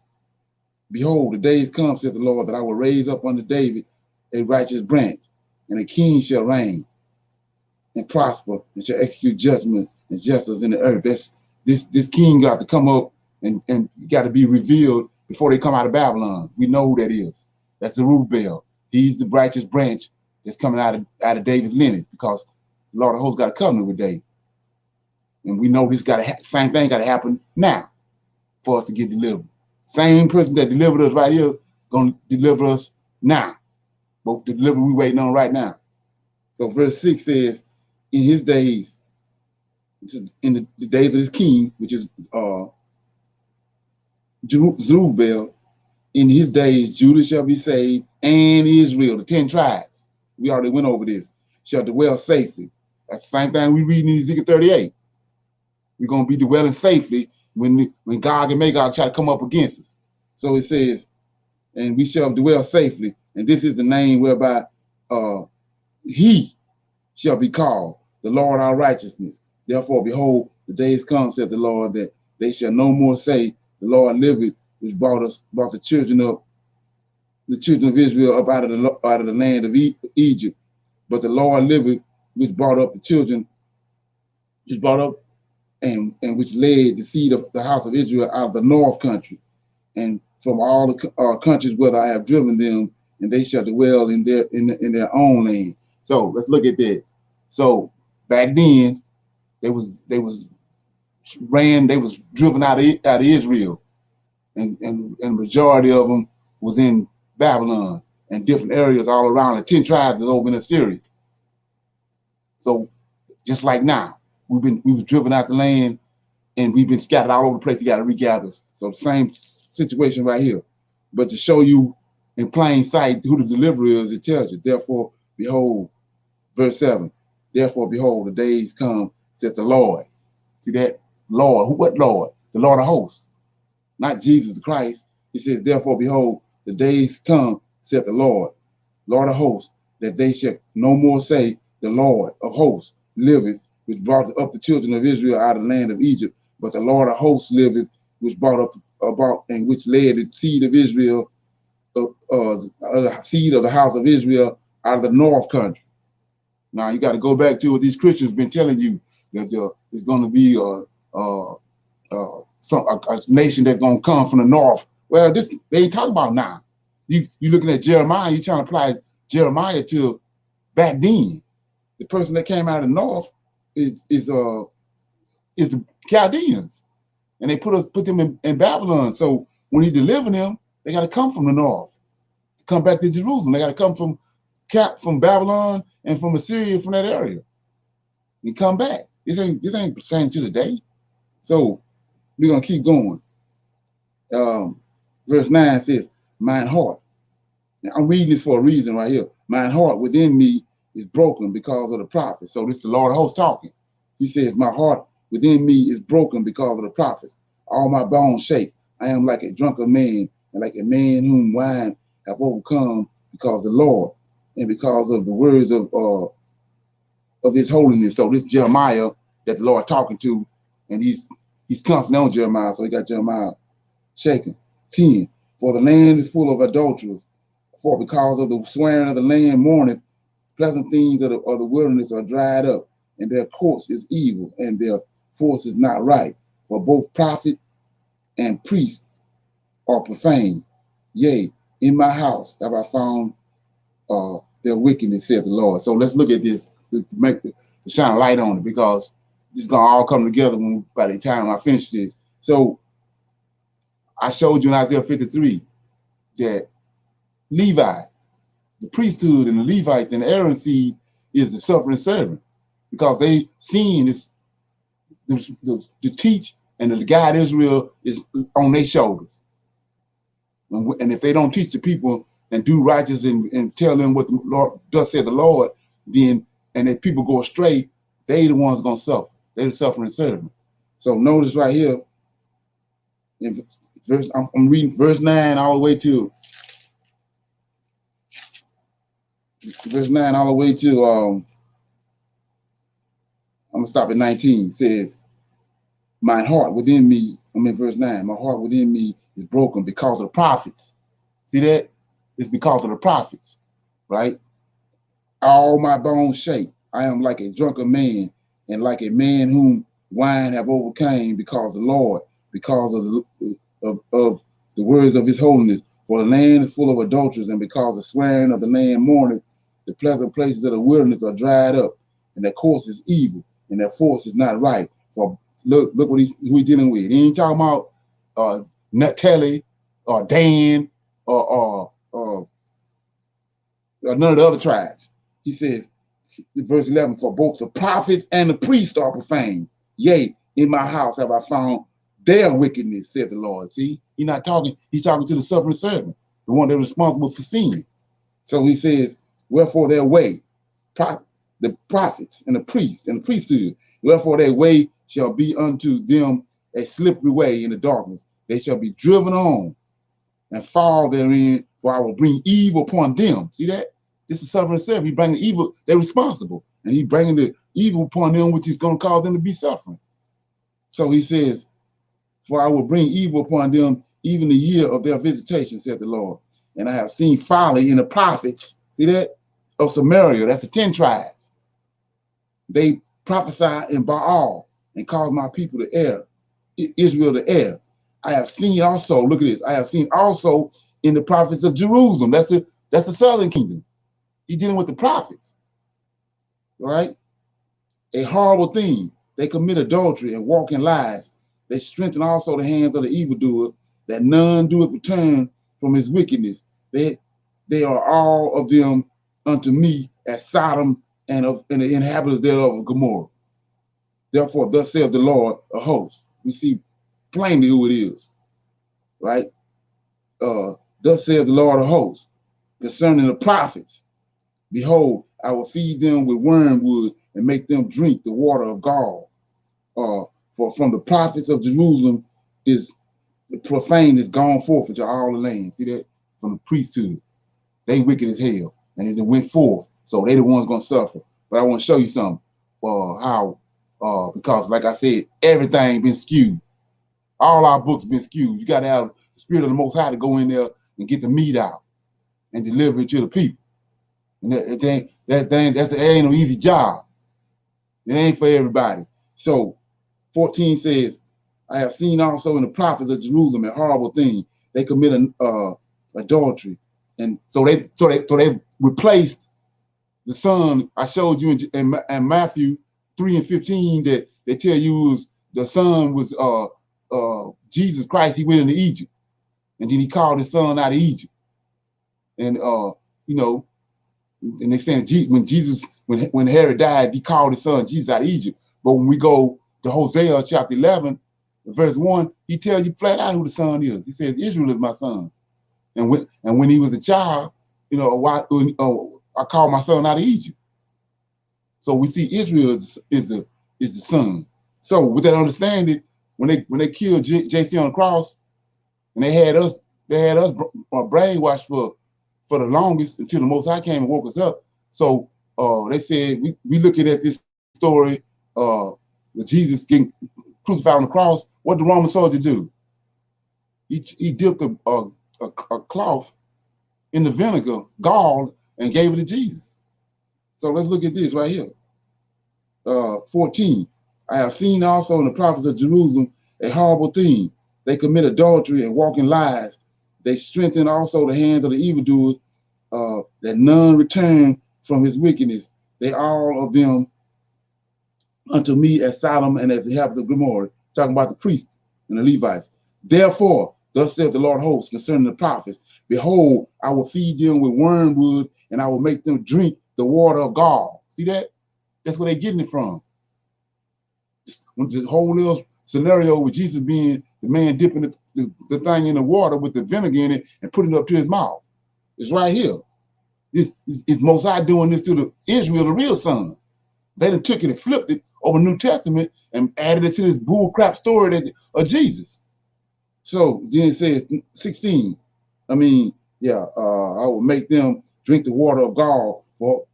"Behold, the days come, saith the Lord, that I will raise up unto David a righteous branch, and a king shall reign and prosper, and shall execute judgment and justice in the earth." This king got to come up and got to be revealed before they come out of Babylon. We know who that is. That's Zerubbabel. He's the righteous branch that's coming out of David's lineage, because the Lord of hosts got a covenant with David. And we know this same thing got to happen now for us to get delivered. Same person that delivered us right here going to deliver us now. But the delivery we waiting on right now. So verse 6 says, "In his days," in the days of this king, which is Zerubbabel, "in his days Judah shall be saved, and Israel," the 10 tribes. We already went over this. "Shall dwell safely." That's the same thing we read in Ezekiel 38. We're going to be dwelling safely when Gog and Magog try to come up against us. So it says, "And we shall dwell safely, and this is the name whereby he shall be called, the Lord our righteousness. Therefore, behold, the days come, says the Lord, that they shall no more say, the Lord liveth, which brought the children of Israel up out of the land of Egypt. But the Lord liveth, which brought up and which led the seed of the house of Israel out of the north country, and from all the countries whither I have driven them, and they shall dwell in their own land. So let's look at that. So back then, they was driven out of Israel, and majority of them was in Babylon and different areas all around. The 10 tribes is over in Assyria. So just like now, we were driven out the land, and we've been scattered all over the place. You got to regather us. So the same situation right here. But to show you in plain sight who the deliverer is, it tells you, therefore, behold, verse 7, therefore, behold, the days come, says the Lord. See that? Lord. What Lord? The Lord of hosts. Not Jesus Christ. He says, therefore, behold, the days come, saith the Lord, Lord of hosts, that they shall no more say, the Lord of hosts liveth, which brought up the children of Israel out of the land of Egypt, but the Lord of hosts liveth, which brought up about and which led the seed of Israel, the seed of the house of Israel out of the north country. Now you got to go back to what these Christians been telling you, that there's going to be a nation that's going to come from the north. Well, this they ain't talking about now. You looking at Jeremiah, you trying to apply Jeremiah to back then. The person that came out of the north is the Chaldeans, and they put them in Babylon. So when he delivered them, they got to come from the north, come back to Jerusalem. They got to come from Babylon and from Assyria, from that area, and come back. This ain't pertaining to the day. So we're gonna keep going. Verse 9 says, "Mine heart." Now I'm reading this for a reason right here. "Mine heart within me is broken because of the prophets." So this is the Lord of hosts talking. He says, "My heart within me is broken because of the prophets. All my bones shake. I am like a drunken man, and like a man whom wine have overcome, because the Lord and because of the words of his holiness." So this Jeremiah that the Lord talking to, and he's constantly on Jeremiah, so he got Jeremiah shaking. 10, "For the land is full of adulterers, for because of the swearing of the land mourneth, pleasant things of the wilderness are dried up, and their course is evil, and their force is not right. For both prophet and priest are profane. Yea, in my house have I found their wickedness, saith the Lord." So let's look at this to shine a light on it, because this is gonna all come together by the time I finish this. So I showed you in Isaiah 53 that Levi, the priesthood and the Levites and the Aaron seed is the suffering servant, because they seen this to teach and to guide Israel is on their shoulders. And if they don't teach the people and do righteous and tell them what the Lord does say the Lord, then and if people go astray, they the ones gonna suffer. They're the suffering servant. So notice right here, in verse, I'm reading verse 9 all the way to I'm gonna stop at 19. It says, "My heart within me," I'm in verse 9, "my heart within me is broken because of the prophets." See that? It's because of the prophets, right? "All my bones shake. I am like a drunken man, and like a man whom wine have overcame, because the Lord, because of the words of his holiness. For the land is full of adulterers, and because the swearing of the land mourneth, the pleasant places of the wilderness are dried up, and their course is evil, and their force is not right." For look what who he's dealing with. He ain't talking about Naphtali or Dan or none of the other tribes. He says, in verse 11, "For both the prophets and the priests are profane. Yea, in my house have I found their wickedness, says the Lord." See, he's not talking, he's talking to the suffering servant, the one that's responsible for sin. So he says, "Wherefore their way," the prophets and the priests and the priesthood, "wherefore their way shall be unto them a slippery way in the darkness. They shall be driven on and fall therein, for I will bring evil upon them." See that? This is suffering servant. He's bringing evil. They're responsible. And he's bringing the evil upon them, which is going to cause them to be suffering. So he says, "For I will bring evil upon them, even the year of their visitation, says the Lord. And I have seen folly in the prophets," see that, "of Samaria." That's the 10 tribes. "They prophesy in Baal and cause my people to err, Israel to err. I have seen also," look at this, "I have seen also in the prophets of Jerusalem." That's the southern kingdom. He's dealing with the prophets. right? A horrible thing. They commit adultery and walk in lies. They strengthen also the hands of the evildoer, that none doeth return from his wickedness. They are all of them unto me as Sodom and the inhabitants thereof of Gomorrah. Therefore, thus says the Lord of hosts. We see plainly who it is, right? Thus says the Lord of hosts concerning the prophets. Behold, I will feed them with wormwood and make them drink the water of gall. For from the prophets of Jerusalem is the profane is gone forth into all the land. See that? From the priesthood. They wicked as hell. And it went forth. So they the ones gonna suffer. But I want to show you something. Because like I said, everything been skewed. All our books been skewed. You gotta have the spirit of the Most High to go in there and get the meat out and deliver it to the people. And that ain't no easy job. It ain't for everybody. So 14 says, I have seen also in the prophets of Jerusalem a horrible thing. They commit adultery. And so they replaced the son. I showed you in Matthew 3 and 15 that they tell you the son was Jesus Christ. He went into Egypt. And then he called his son out of Egypt. And and they saying when Herod died, he called his son Jesus out of Egypt. But when we go to Hosea chapter 11, verse 1, he tells you flat out who the son is. He says, Israel is my son. And when he was a child, I called my son out of Egypt. So we see Israel is the son. So with that understanding, when they killed JC on the cross, and they had us brainwashed for the longest until the Most High came and woke us up. So they said we looking at this story with Jesus getting crucified on the cross. What did the Roman soldier do? He dipped a cloth in the vinegar, gall, and gave it to Jesus. So let's look at this right here. 14. I have seen also in the prophets of Jerusalem a horrible thing. They commit adultery and walk in lies. They strengthen also the hands of the evildoers, that none return from his wickedness. They all of them unto me as Sodom and as the inhabitants of Gomorrah. Talking about the priests and the Levites. Therefore, thus saith the Lord of hosts concerning the prophets, behold, I will feed them with wormwood, and I will make them drink the water of gall. See that? That's where they're getting it from. The whole little scenario with Jesus being the man dipping the thing in the water with the vinegar in it and putting it up to his mouth. It's right here. This is Most High doing this to the Israel, the real son. They done took it and flipped it over New Testament and added it to this bull crap story of Jesus. So then it says 16. I will make them drink the water of gall for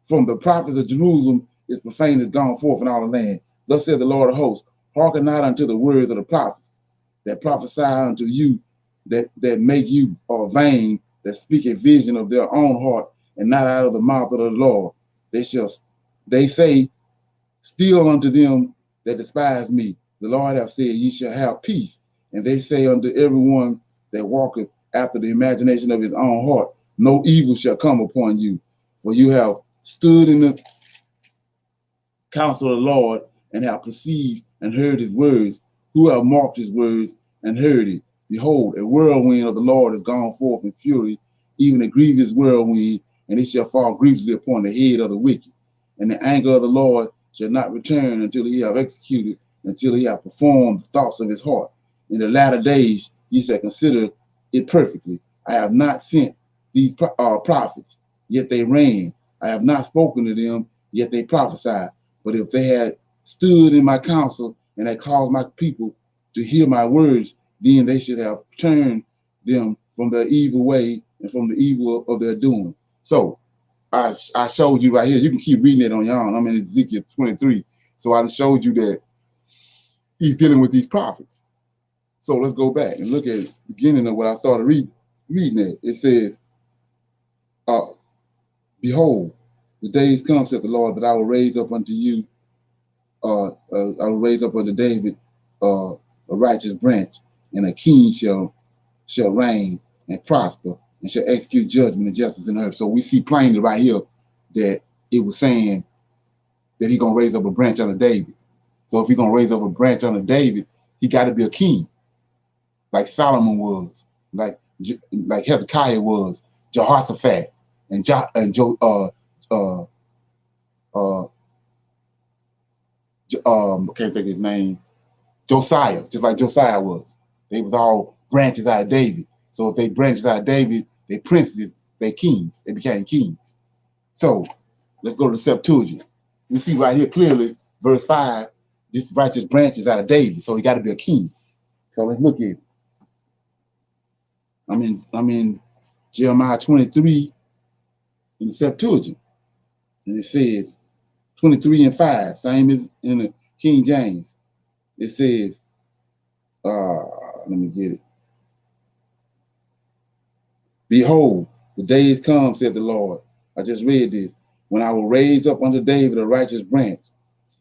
from the prophets of Jerusalem is profane is gone forth in all the land. Thus says the Lord of hosts, hearken not unto the words of the prophets that prophesy unto you, that make you vain, that speak a vision of their own heart and not out of the mouth of the Lord. They say, still unto them that despise me, the Lord hath said, ye shall have peace. And they say unto everyone that walketh after the imagination of his own heart, no evil shall come upon you. For you have stood in the counsel of the Lord and have perceived and heard his words. Who have marked his words and heard it? Behold, a whirlwind of the Lord is gone forth in fury, even a grievous whirlwind, and it shall fall grievously upon the head of the wicked. And the anger of the Lord shall not return until he have executed, until he have performed the thoughts of his heart. In the latter days ye shall consider it perfectly. I have not sent these prophets, yet they ran. I have not spoken to them, yet they prophesied. But if they had stood in my counsel and had caused my people to hear my words, then they should have turned them from their evil way and from the evil of their doing. So I showed you right here. You can keep reading it on your own. I'm in Ezekiel 23. So I showed you that he's dealing with these prophets. So let's go back and look at the beginning of what I started reading it. It says, behold, the days come, saith the Lord, that I will raise up unto you, I will raise up unto David a righteous branch, and a king shall reign and prosper, and shall execute judgment and justice in earth. So we see plainly right here that it was saying that he's gonna raise up a branch under David. So if he's gonna raise up a branch under David, he got to be a king, like Solomon was, like Hezekiah was, Jehoshaphat, and I can't think of his name, Josiah, just like Josiah was. They was all branches out of David. So if they branches out of David, they princes, they kings. They became kings. So let's go to the Septuagint. We see right here clearly, verse 5, this righteous branch is out of David, so he got to be a king. So let's look at it. I'm in Jeremiah 23 in the Septuagint, and it says 23 and 5, same as in the King James. It says, let me get it. Behold, the days come, says the Lord. I just read this. When I will raise up unto David a righteous branch,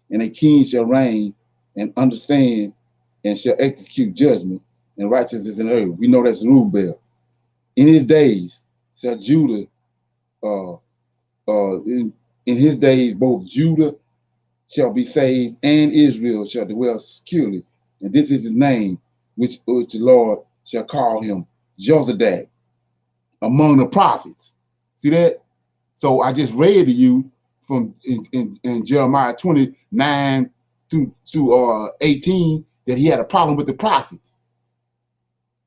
and a king shall reign and understand and shall execute judgment and righteousness in the earth. We know that's Zerubbabel. In his days shall Judah, in his days both Judah shall be saved and Israel shall dwell securely. And this is his name, which the Lord shall call him, Josadak, among the prophets. See that? So I just read to you from in Jeremiah 29 to 18 that he had a problem with the prophets.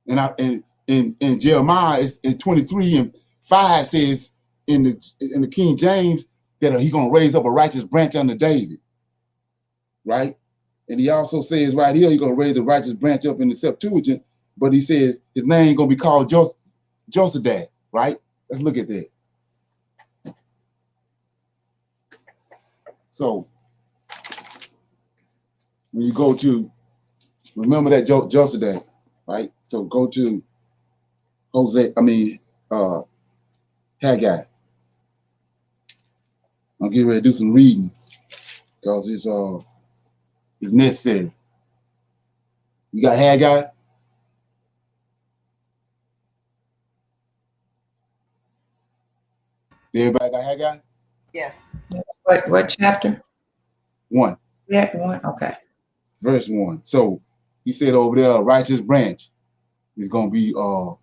And in Jeremiah in 23 and 5 says in the King James that he's gonna raise up a righteous branch under David, right? And he also says right here he's gonna raise a righteous branch up in the Septuagint, but he says his name gonna be called Josadak, right? Let's look at that. So when you go to, remember that Josadak, right? So go to Haggai. I'm getting ready to do some reading because it's necessary. You got Haggai? Everybody got Haggai? Yes. What chapter? 1. Yeah, 1. Okay. Verse 1. So he said over there, a righteous branch is gonna be gonna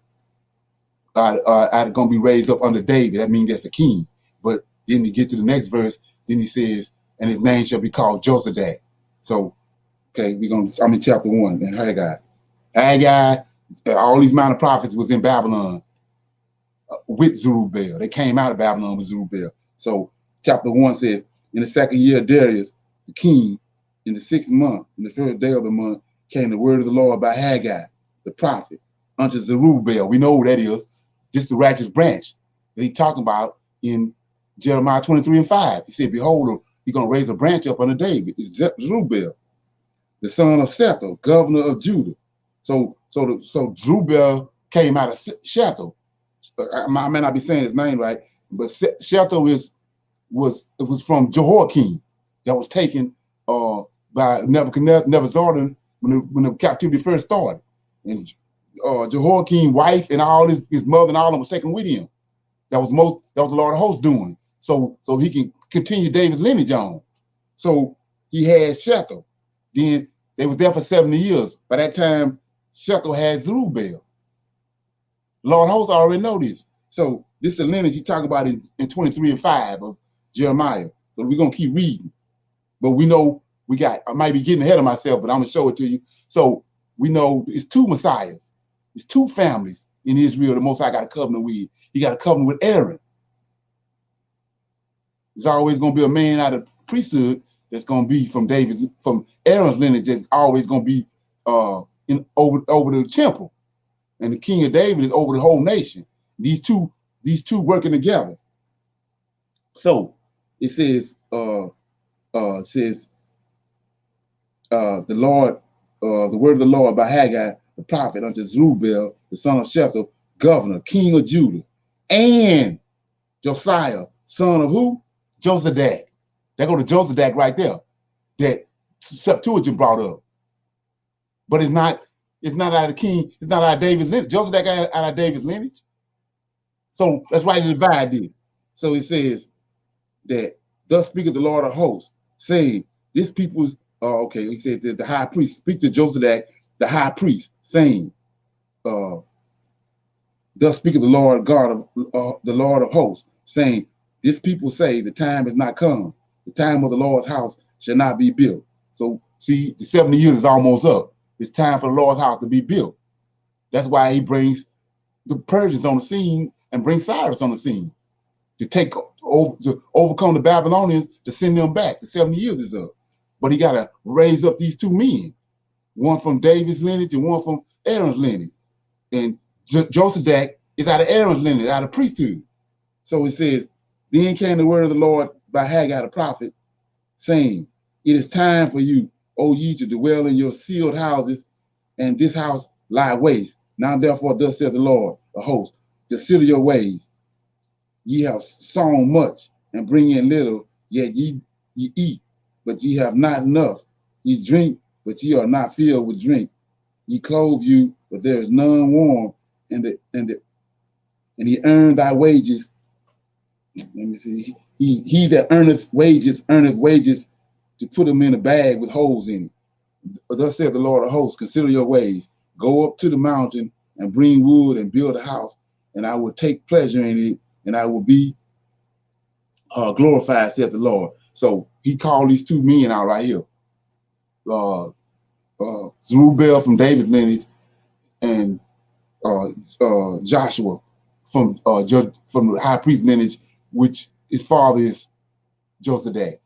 be raised up under David. That means that's a king. But then you get to the next verse, then he says, and his name shall be called Josadak. So okay, I'm in chapter 1 in Haggai. Haggai, all these minor prophets was in Babylon with Zerubbabel. They came out of Babylon with Zerubbabel. So chapter 1 says, in the second year of Darius, the king, in the 6th month, in the first day of the month, came the word of the Lord by Haggai, the prophet, unto Zerubbabel. We know who that is. This is the righteous branch that he's talking about in Jeremiah 23 and 5. He said, behold, he's going to raise a branch up under David. It's Zerubbabel, the son of Shethel, governor of Judah. So Zerubbabel came out of Shethel. I may not be saying his name right, but Shethel was from Jehoiakim that was taken by Nebuchadnezzar when the captivity first started. And Jehoiakim's wife and all his mother and all of them was taken with him. That was the Lord of hosts doing. So he can continue David's lineage on. So he had Shethel. Then they was there for 70 years. By that time, Shethel had Zerubbabel. Lord of hosts already know this. So this is the lineage he talking about in 23 and 5 of Jeremiah. So we're gonna keep reading. But we know I might be getting ahead of myself, but I'm gonna show it to you. So we know it's 2 messiahs. It's 2 families in Israel the Most High got a covenant with. He got a covenant with Aaron. There's always gonna be a man out of priesthood that's gonna be from Aaron's lineage that's always gonna be over the temple. And the king of David is over the whole nation. These two working together. So it says, the Lord, the word of the Lord by Haggai, the prophet, unto Zerubbabel, the son of Shethel, governor, king of Judah, and Josiah, son of who? Josadak. They go to Josadak right there. That Septuagint brought up. But it's not out of the king, it's not out of David's lineage. Josadak out of David's lineage. So let's rightly divide this. So it says that thus speaketh the Lord of hosts, saying, this people, okay, he said, the high priest, speak to Joseph, the high priest, saying, thus speaketh the Lord God of the Lord of hosts, saying, this people say the time is not come. The time of the Lord's house shall not be built. So see, the 70 years is almost up. It's time for the Lord's house to be built. That's why he brings the Persians on the scene and brings Cyrus on the scene to overcome the Babylonians, to send them back. The 70 years is up. But he got to raise up these two men, one from David's lineage and one from Aaron's lineage. And Joseph is out of Aaron's lineage, out of priesthood. So it says, then came the word of the Lord by Haggai the prophet, saying, it is time for you, O ye, to dwell in your sealed houses, and this house lie waste. Now therefore, thus says the Lord of hosts, consider your ways. Ye have sown much and bring in little, yet ye eat, but ye have not enough. Ye drink, but ye are not filled with drink. Ye clothe you, but there is none warm, and he earned thy wages. Let me see. He that earneth wages to put them in a bag with holes in it. Thus says the Lord of hosts, consider your ways. Go up to the mountain and bring wood and build a house, and I will take pleasure in it, and I will be glorified, says the Lord. So he called these two men out right here. Zerubbabel from David's lineage and Joshua from the high priest lineage, which his father is Josadak.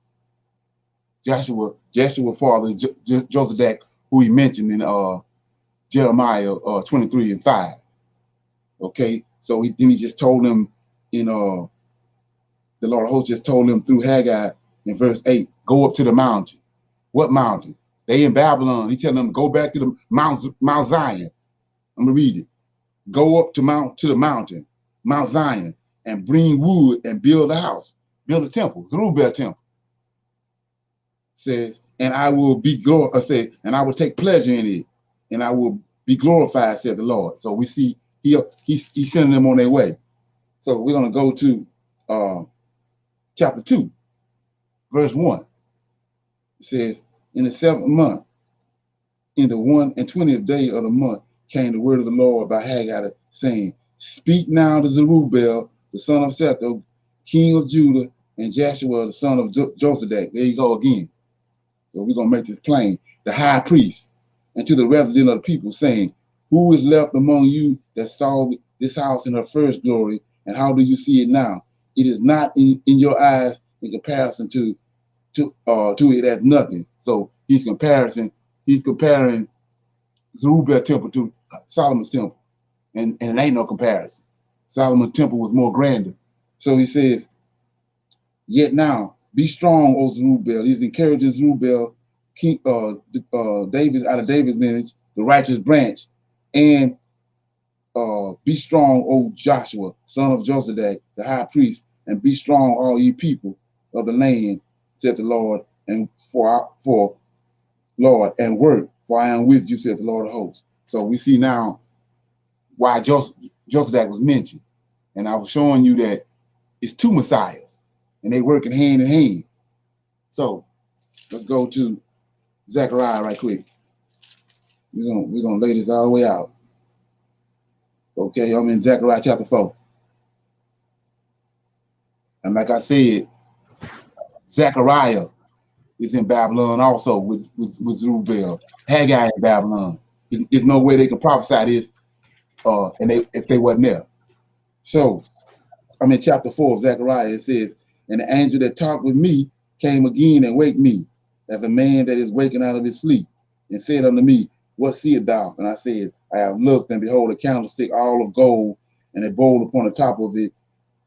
Joshua father is Josadak, who he mentioned in Jeremiah 23 and 5. Okay, so then he just told them in the Lord of hosts just told them through Haggai in verse 8, go up to the mountain. What mountain? They in Babylon. He telling them to go back to the Mount Zion. I'm gonna read it. Go up to the mountain, Mount Zion, and bring wood and build a house, build a temple, Zerubbabel temple. Says, and I will be glorified. And I will take pleasure in it, and I will be glorified, said the Lord. So we see he's sending them on their way. So we're gonna go to chapter 2, verse 1. It says, in the 7th month, in the 21st day of the month, came the word of the Lord by Haggai, saying, speak now to Zerubbabel, the son of Sethel, king of Judah, and Joshua, the son of Josadak. There you go again. So we're going to make this plain. The high priest, and to the resident of the people, saying, who is left among you that saw this house in her first glory, and how do you see it now? It is not in your eyes in comparison to it as nothing. So he's comparing Zerubbabel temple to Solomon's temple, and it ain't no comparison. Solomon's temple was more grander. So he says, yet now be strong, O Zerubbabel. He's encouraging Zerubbabel, King David, out of David's lineage, the righteous branch, and be strong, O Joshua, son of Josadak, the high priest, and be strong, all ye people of the land, says the Lord, and for Lord, and work, for I am with you, says the Lord of hosts. So we see now why Josadak was mentioned. And I was showing you that it's two messiahs, and they working hand in hand. So let's go to Zechariah right quick. We're gonna lay this all the way out. Okay, I'm in Zechariah chapter 4. And like I said, Zechariah is in Babylon also with Zerubbabel. Haggai in Babylon. There's no way they can prophesy this if they wasn't there. So I'm in chapter 4 of Zechariah. It says, and the angel that talked with me came again and waked me, as a man that is waking out of his sleep, and said unto me, what seest thou? And I said, I have looked, and behold, a candlestick all of gold, and a bowl upon the top of it,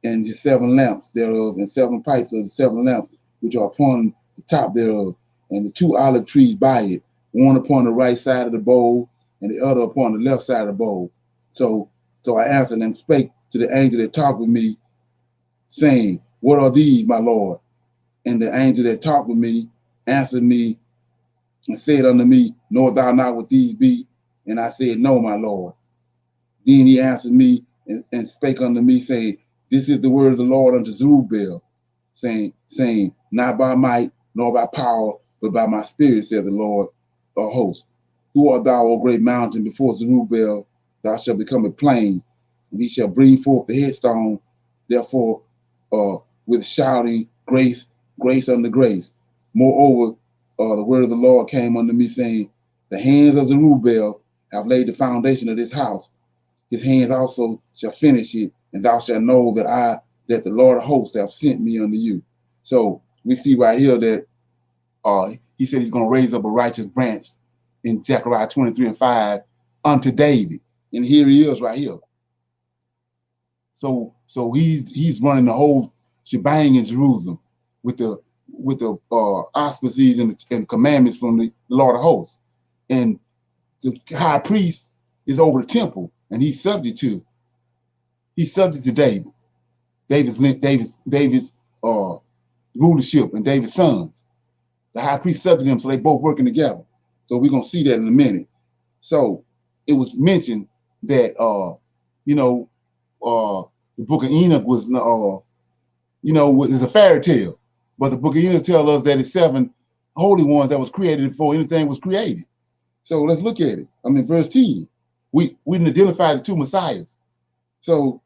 and the 7 lamps thereof, and 7 pipes of the 7 lamps which are upon the top thereof, and the 2 olive trees by it, one upon the right side of the bowl, and the other upon the left side of the bowl. So I answered and spake to the angel that talked with me, saying, what are these, my Lord? And the angel that talked with me answered me and said unto me, knowest thou not what these be? And I said, no, my Lord. Then he answered me and spake unto me, saying, this is the word of the Lord unto Zerubbabel, saying, not by might, nor by power, but by my spirit, said the Lord of hosts. Who art thou, O great mountain? Before Zerubbabel, thou shalt become a plain, and he shall bring forth the headstone. Therefore, with shouting, grace, grace unto grace. Moreover, the word of the Lord came unto me, saying, the hands of Zerubbabel have laid the foundation of this house. His hands also shall finish it, and thou shalt know that the Lord of hosts have sent me unto you. So we see right here that he said he's going to raise up a righteous branch in Zechariah 23:5 unto David. And here he is right here. So he's running the whole shebang in Jerusalem with the auspices and commandments from the Lord of hosts. And the high priest is over the temple, and he's subject to David. David's rulership and David's sons. The high priest subject to them, so they both working together. So we're gonna see that in a minute. So it was mentioned that the book of Enoch was is a fairy tale, but the book of Enoch tells us that it's 7 holy ones that was created before anything was created. So let's look at it. I mean, verse 10. We didn't identify the 2 messiahs. So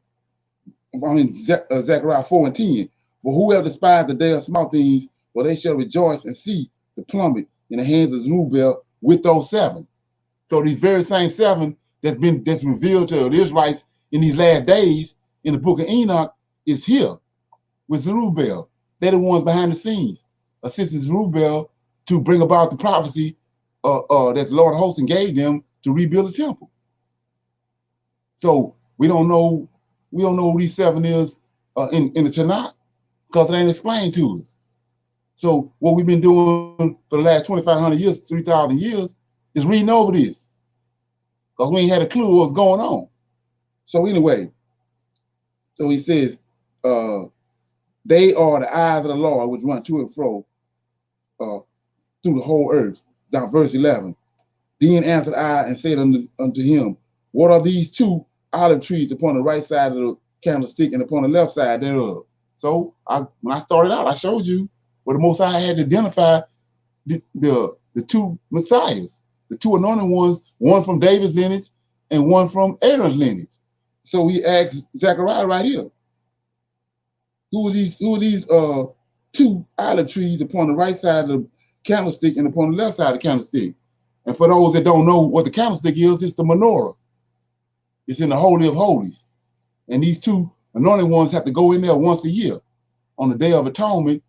I mean, Zechariah 4:10. For whoever despised the day of small things, for they shall rejoice and see the plummet in the hands of Zerubbabel with those 7. So these very same 7 that's revealed to the Israelites in these last days in the book of Enoch is here with Zerubbabel. They're the ones behind the scenes, assisting Zerubbabel to bring about the prophecy that the Lord of hosts gave them to rebuild the temple. So we don't know who these 7 is in the Tanakh, because it ain't explained to us. So what we've been doing for the last 2,500 years, 3,000 years, is reading over this, because we ain't had a clue what's going on. So anyway, so he says, they are the eyes of the Lord which run to and fro through the whole earth. Down verse 11. Then answered I and said unto him, what are these 2 olive trees upon the right side of the candlestick and upon the left side thereof? So when I started out, I showed you where the Most High had to identify the 2 messiahs, the 2 anointed ones, one from David's lineage and one from Aaron's lineage. So he asked Zechariah right here, who are these 2 olive trees upon the right side of the candlestick and upon the left side of the candlestick? And for those that don't know what the candlestick is, it's the menorah. It's in the Holy of Holies. And these 2 anointed ones have to go in there once a year on the Day of Atonement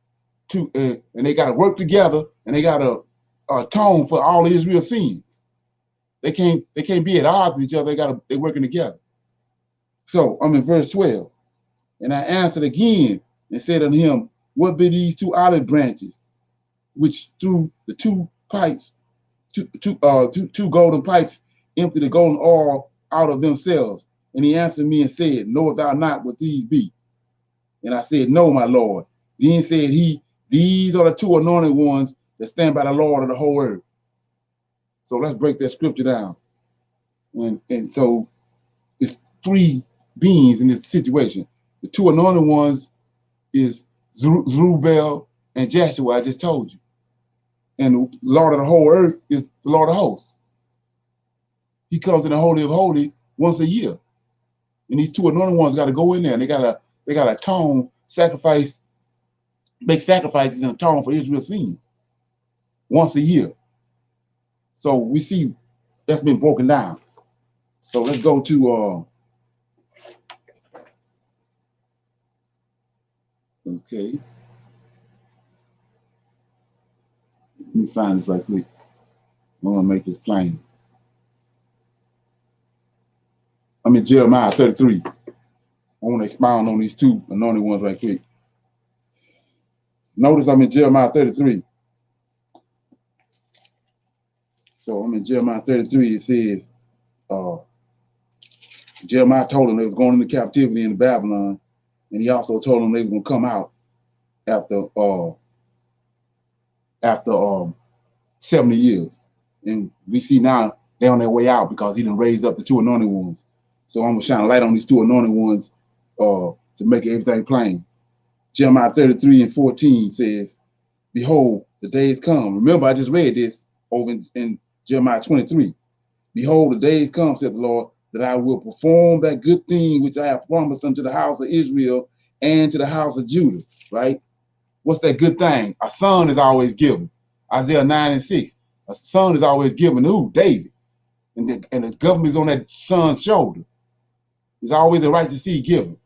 and they got to work together, and they got to atone for all of Israel's sins. They can't be at odds with each other. They're working together. So I'm in verse 12. And I answered again and said unto him, what be these 2 olive branches, which through the 2 pipes, 2 golden pipes, empty the golden oil out of themselves? And he answered me and said, knowest thou not what these be? And I said, no, my Lord. Then said he, these are the 2 anointed ones that stand by the Lord of the whole earth. So let's break that scripture down. And so it's 3 beings in this situation. The 2 anointed ones is Zerubbabel and Joshua, I just told you. And the Lord of the whole earth is the Lord of hosts. He comes in the Holy of Holies once a year. And these 2 anointed ones got to go in there, and they got to atone, sacrifice, make sacrifices and atone for Israel's sin once a year. So we see that's been broken down. So let's go to okay. Let me find this right quick. I want to make this plain. I'm in Jeremiah 33. I want to expound on these 2 anointed ones right quick. Notice I'm in Jeremiah 33. So I'm in Jeremiah 33. It says, Jeremiah told them they was going into captivity in Babylon, and he also told them they were going to come out after 70 years. And we see now they're on their way out because he done raised up the 2 anointed ones. So I'm going to shine a light on these 2 anointed ones to make everything plain. Jeremiah 33:14 says, behold, the days come. Remember, I just read this over in Jeremiah 23. Behold, the days come, says the Lord, that I will perform that good thing which I have promised unto the house of Israel and to the house of Judah, right? What's that good thing? A son is always given. Isaiah 9:6. A son is always given. Who? David. And the government is on that son's shoulder. There's always a righteous seed given. It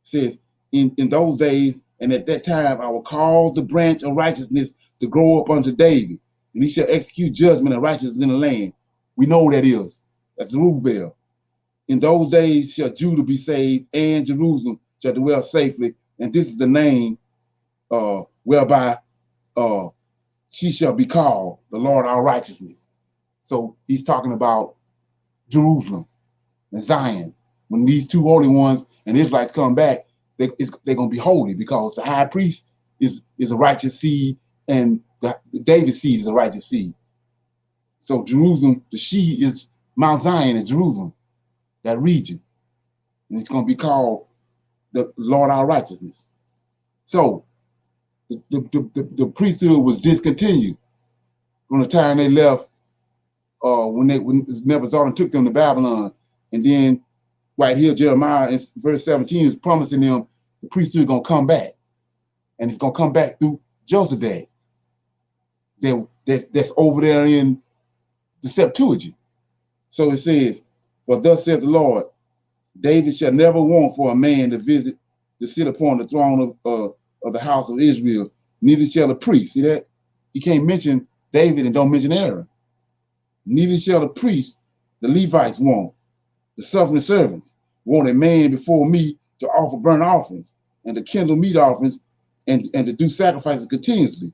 says, in those days and at that time, I will cause the branch of righteousness to grow up unto David, and he shall execute judgment and righteousness in the land. We know who that is. That's Zerubbabel. In those days shall Judah be saved, and Jerusalem shall dwell safely. And this is the name whereby she shall be called the Lord our righteousness. So he's talking about Jerusalem and Zion. When these two holy ones and Israelites come back, they're going to be holy, because the high priest is a righteous seed, and the David's seed is a righteous seed. So Jerusalem, the she is Mount Zion in Jerusalem, that region. And it's going to be called the Lord our righteousness. So the priesthood was discontinued from the time they left, when Nebuchadnezzar took them to Babylon. And then right here, Jeremiah in verse 17 is promising them the priesthood is going to come back. And it's going to come back through Joseph that's over there in the Septuagint. So it says, for thus says the Lord, David shall never want for a man to sit upon the throne of the house of Israel, neither shall a priest. See that? You can't mention David and don't mention Aaron. Neither shall the priest, the Levites want, the suffering servants want a man before me to offer burnt offerings and to kindle meat offerings and to do sacrifices continuously.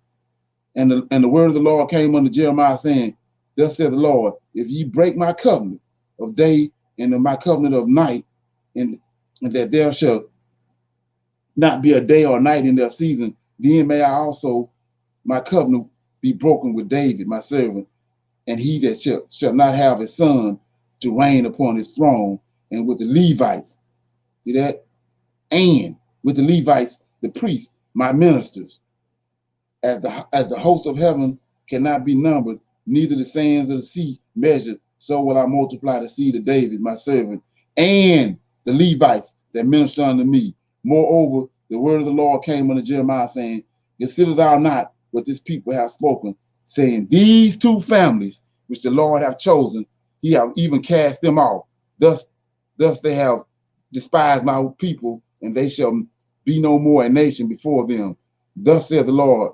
And the word of the Lord came unto Jeremiah, saying, thus says the Lord, if ye break my covenant of day and my covenant of night, and that there shall not be a day or night in their season, then may I also my covenant be broken with David, my servant, and he that shall not have a son to reign upon his throne, and with the Levites. See that? And with the Levites, the priests, my ministers, as the host of heaven cannot be numbered, neither the sands of the sea measured, so will I multiply the seed of David, my servant, and the Levites that minister unto me. Moreover, the word of the Lord came unto Jeremiah, saying, consider thou not what this people have spoken, saying, these two families which the Lord hath chosen, he have even cast them off. Thus they have despised my people, and they shall be no more a nation before them. Thus saith the Lord,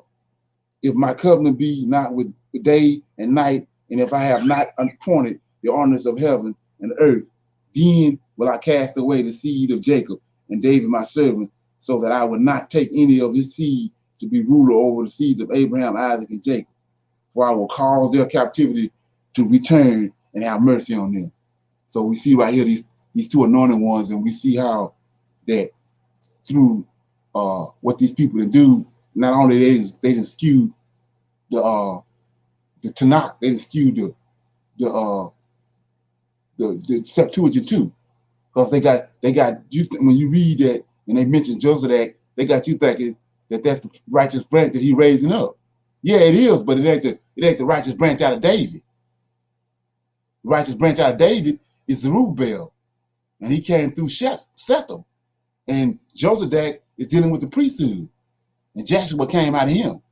if my covenant be not with day and night, and if I have not appointed the ordinance of heaven and earth, then will I cast away the seed of Jacob and David my servant, so that I will not take any of his seed to be ruler over the seeds of Abraham, Isaac, and Jacob. For I will cause their captivity to return and have mercy on them. So we see right here these two anointed ones, and we see how that through what these people do, not only they didn't skew the Tanakh, they didn't skew the Septuagint too, because they got you when you read that and they mention Joseph, they got you thinking that that's the righteous branch that he raising up. Yeah, it is, but it ain't the righteous branch out of David. The righteous branch out of David is Zerubbabel, and he came through Shetham, and Joseph is dealing with the priesthood, and Joshua came out of him.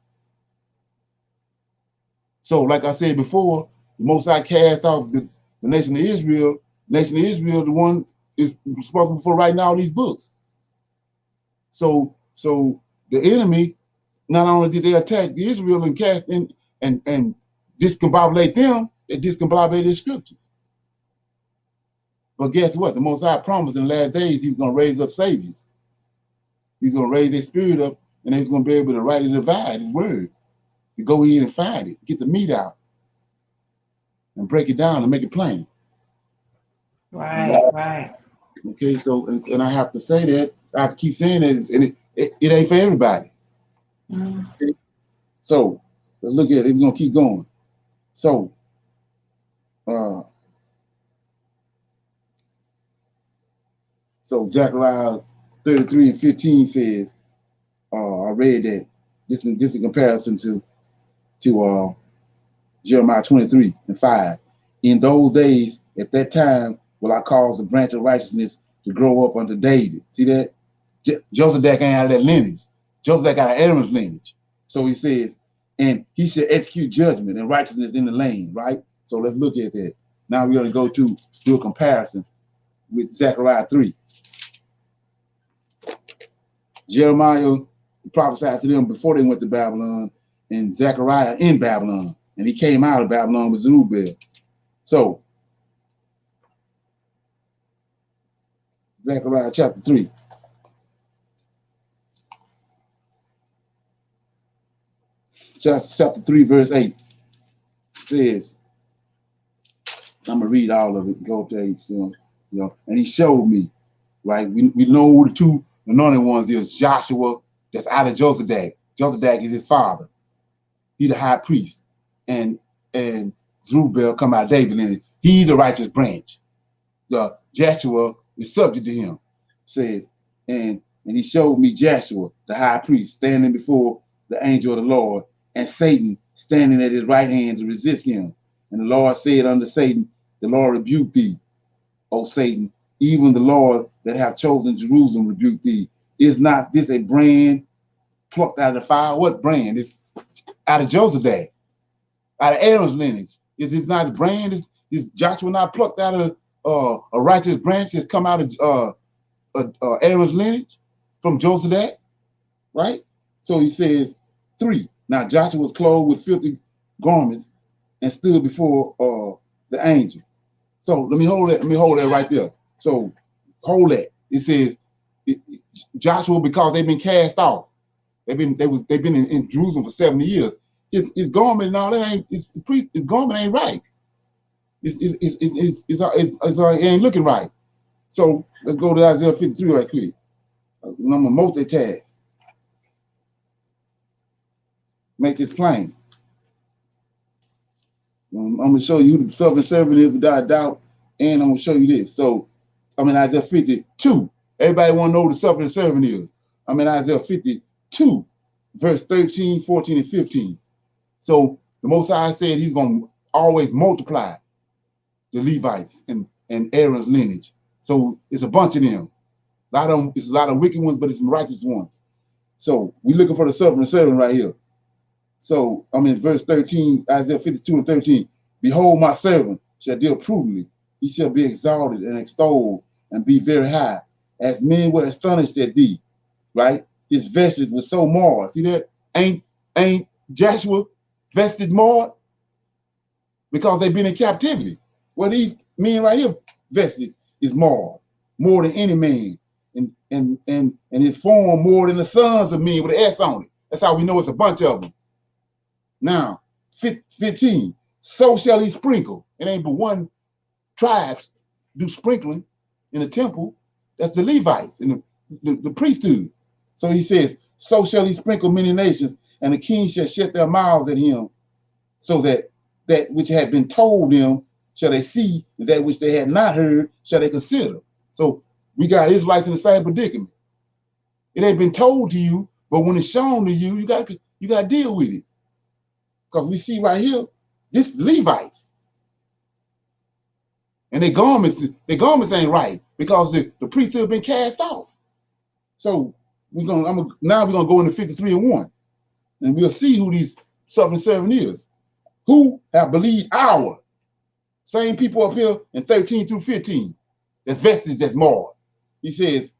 So, like I said before, the Most High cast off the nation of Israel. Nation of Israel, the one is responsible for writing all these books. So the enemy, not only did they attack Israel and cast in and discombobulate them, they discombobulated the scriptures. But guess what? The Most High promised in the last days he's going to raise up saviors. He's going to raise their spirit up, and he's going to be able to rightly divide his word. You go in and find it, get the meat out, and break it down and make it plain. Right. Okay, so and I have to say that, I have to keep saying that, and it ain't for everybody. Okay? So let's look at it. We're gonna keep going. So Zechariah 33:15 says, I read that this is in comparison to to Jeremiah 23 and 5. In those days, at that time, will I cause the branch of righteousness to grow up unto David. See that? Joseph ain't out of that lineage. Joseph out of Aaron's lineage. So he says, and he shall execute judgment and righteousness in the land, right? So let's look at that. Now we're going to go to do a comparison with Zechariah 3. Jeremiah prophesied to them before they went to Babylon, and Zechariah in Babylon. And he came out of Babylon with Zerubbabel. So, Zechariah chapter 3. Chapter 3, verse 8 says, I'm going to read all of it, go up to 8, so, and he showed me, right? We know who the two anointed ones is. Joshua, that's out of Josadak. Josadak is his father. He the high priest. And Zerubbabel come out of David lineage. He the righteous branch. The Joshua is subject to him. Says, and he showed me Joshua, the high priest, standing before the angel of the Lord, and Satan standing at his right hand to resist him. And the Lord said unto Satan, the Lord rebuke thee, O Satan, even the Lord that have chosen Jerusalem rebuke thee. Is not this a brand plucked out of the fire? What brand? It's out of Josadak, out of Aaron's lineage. Is this not a brand? Is Joshua not plucked out of a righteous branch that's come out of Aaron's lineage from Josadak, right? So he says 3. Now Joshua was clothed with filthy garments and stood before the angel. So let me hold that right there. So hold that. It says Joshua, because they've been cast off. They've been in Jerusalem for 70 years. His garment and all that ain't his garment ain't right. It ain't looking right. So let's go to Isaiah 53 right quick. I'm gonna multitask. Make this plain. I'm gonna show you who the suffering servant is without a doubt, and I'm gonna show you this. So I'm in Isaiah 52. Everybody want to know who the suffering servant is. I'm in Isaiah 52, verse 13, 14, and 15. So the Most High said he's gonna always multiply the Levites and Aaron's lineage. So it's a bunch of them. It's a lot of wicked ones, but it's some righteous ones. So we're looking for the suffering servant right here. So I'm in verse 13, Isaiah 52 and 13. Behold, my servant shall deal prudently. He shall be exalted and extolled and be very high, as men were astonished at thee. Right? His vested was so marred. See that? Ain't Joshua vested marred? Because they've been in captivity. Well, these men right here vested is marred more than any man, and his form more than the sons of men with an S on it. That's how we know it's a bunch of them. Now, 15, so shall he sprinkle. It ain't but one tribe do sprinkling in the temple. That's the Levites and the priesthood. So he says, so shall he sprinkle many nations, and the kings shall shut their mouths at him, so that which had been told them shall they see, and that which they had not heard shall they consider. So we got Israelites in the same predicament. It ain't been told to you, but when it's shown to you, you got to deal with it. Because we see right here, this is Levites. And their garments ain't right because the priesthood have been cast off. So now we're gonna go into 53 and 1. And we'll see who these suffering servant is. Who have believed our same people up here in 13 through 15. That's vestige, that's marred. He says,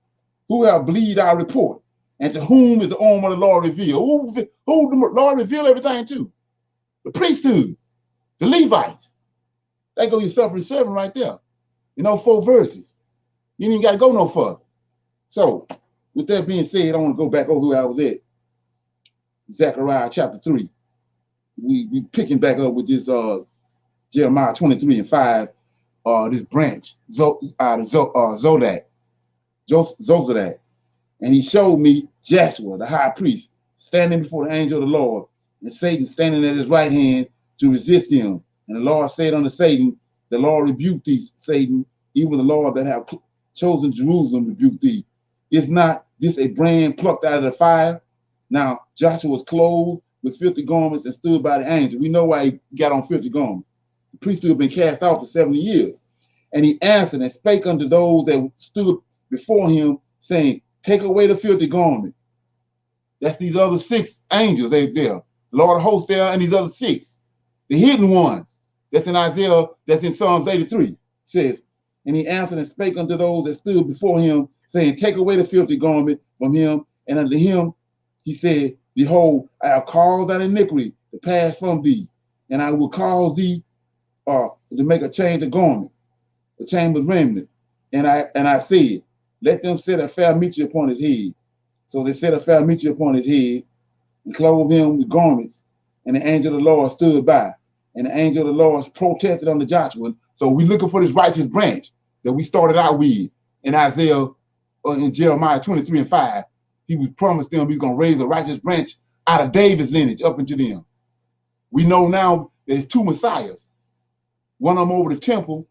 who have believed our report, and to whom is the arm of the Lord revealed? Who the Lord revealed everything to? The priesthood, the Levites. That go your suffering servant right there. 4 verses. You ain't even got to go no further. So, with that being said, I want to go back over where I was at. Zechariah chapter 3. We picking back up with this Jeremiah 23 and 5. This branch, Zodak. And he showed me Joshua, the high priest, standing before the angel of the Lord, and Satan standing at his right hand to resist him. And the Lord said unto Satan, the Lord rebuke thee, Satan, even the Lord that have chosen Jerusalem rebuke thee. Is not this a brand plucked out of the fire? Now Joshua was clothed with filthy garments and stood by the angel. We know why he got on filthy garments. The priesthood had been cast off for 70 years. And he answered and spake unto those that stood before him, saying, take away the filthy garment. That's these other 6 angels there. The Lord of hosts there and these other 6. The hidden ones. That's in Isaiah, that's in Psalms 83. Says, and he answered and spake unto those that stood before him, saying, take away the filthy garment from him. And unto him he said, behold, I have caused thine iniquity to pass from thee, and I will cause thee to make a change of garment, a change of remnant. And I said, let them set a fair measure upon his head. So they set a fair measure upon his head and clothed him with garments. And the angel of the Lord stood by. And the angel of the Lord protested unto Joshua. So we're looking for this righteous branch that we started out with in Isaiah, in Jeremiah 23:5. He was promised them he's going to raise a righteous branch out of David's lineage up into them. We know now that there's 2 messiahs. One of them over the temple,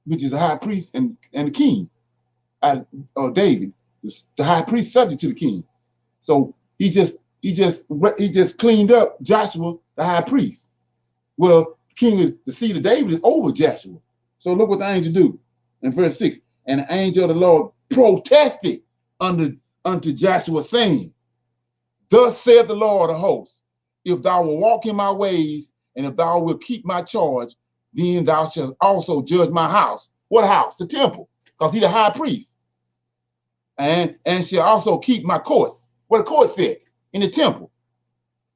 which is the high priest, and the king, David, the high priest subject to the king. So he just cleaned up Joshua, the high priest. Well, the seed of David is over Joshua. So look what the angel do in verse 6. And the angel of the Lord protested unto Joshua, saying, thus saith the Lord of hosts, if thou wilt walk in my ways, and if thou wilt keep my charge, then thou shalt also judge my house. What house? The temple, because he the high priest. And shall also keep my courts. What the court said in the temple.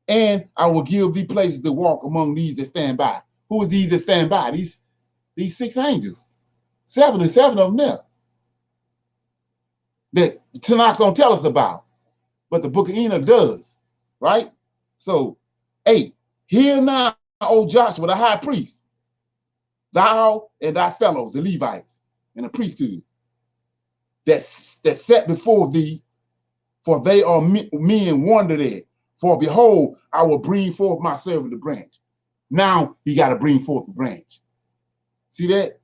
And I will give thee places to walk among these that stand by. Who is these that stand by? These 6 angels. 7 of them there. That Tanakh don't tell us about. But the book of Enoch does. Right? So, 8. Hear now, O Joshua, the high priest, thou and thy fellows, the Levites, and the priesthood, that set before thee, for they are men wondered at. For behold, I will bring forth my servant the branch. Now he got to bring forth the branch. See that?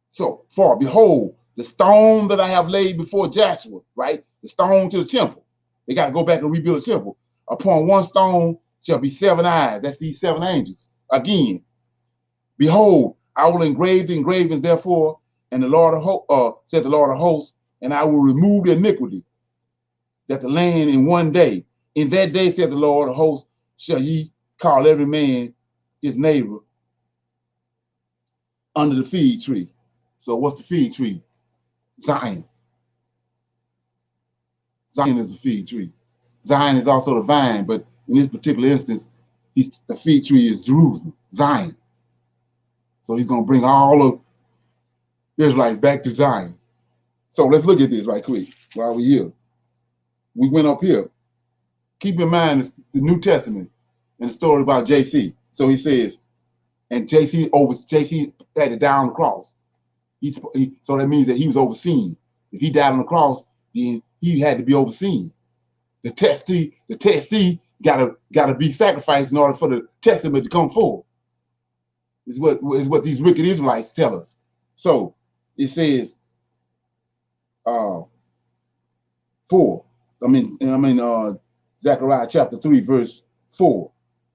So, for behold, the stone that I have laid before Joshua, right? The stone to the temple. They got to go back and rebuild the temple. Upon one stone shall be 7 eyes. That's these 7 angels. Again, behold, I will engrave the engravings, therefore, and the Lord of hosts, said the Lord of hosts, and I will remove the iniquity that the land in one day. In that day, says the Lord of hosts, shall ye call every man his neighbor under the fig tree. So what's the fig tree? Zion. Zion is the fig tree. Zion is also the vine, but in this particular instance, the fig tree is Jerusalem, Zion. So he's going to bring all of Israelites back to Zion. So let's look at this right quick while we're here. We went up here. Keep in mind the New Testament and the story about JC. So he says, and JC had to die on the cross. So that means that he was overseen. If he died on the cross, then he had to be overseen. The testee gotta be sacrificed in order for the testament to come forward. Is what these wicked Israelites tell us. So it says 4. Zechariah chapter 3, verse 4.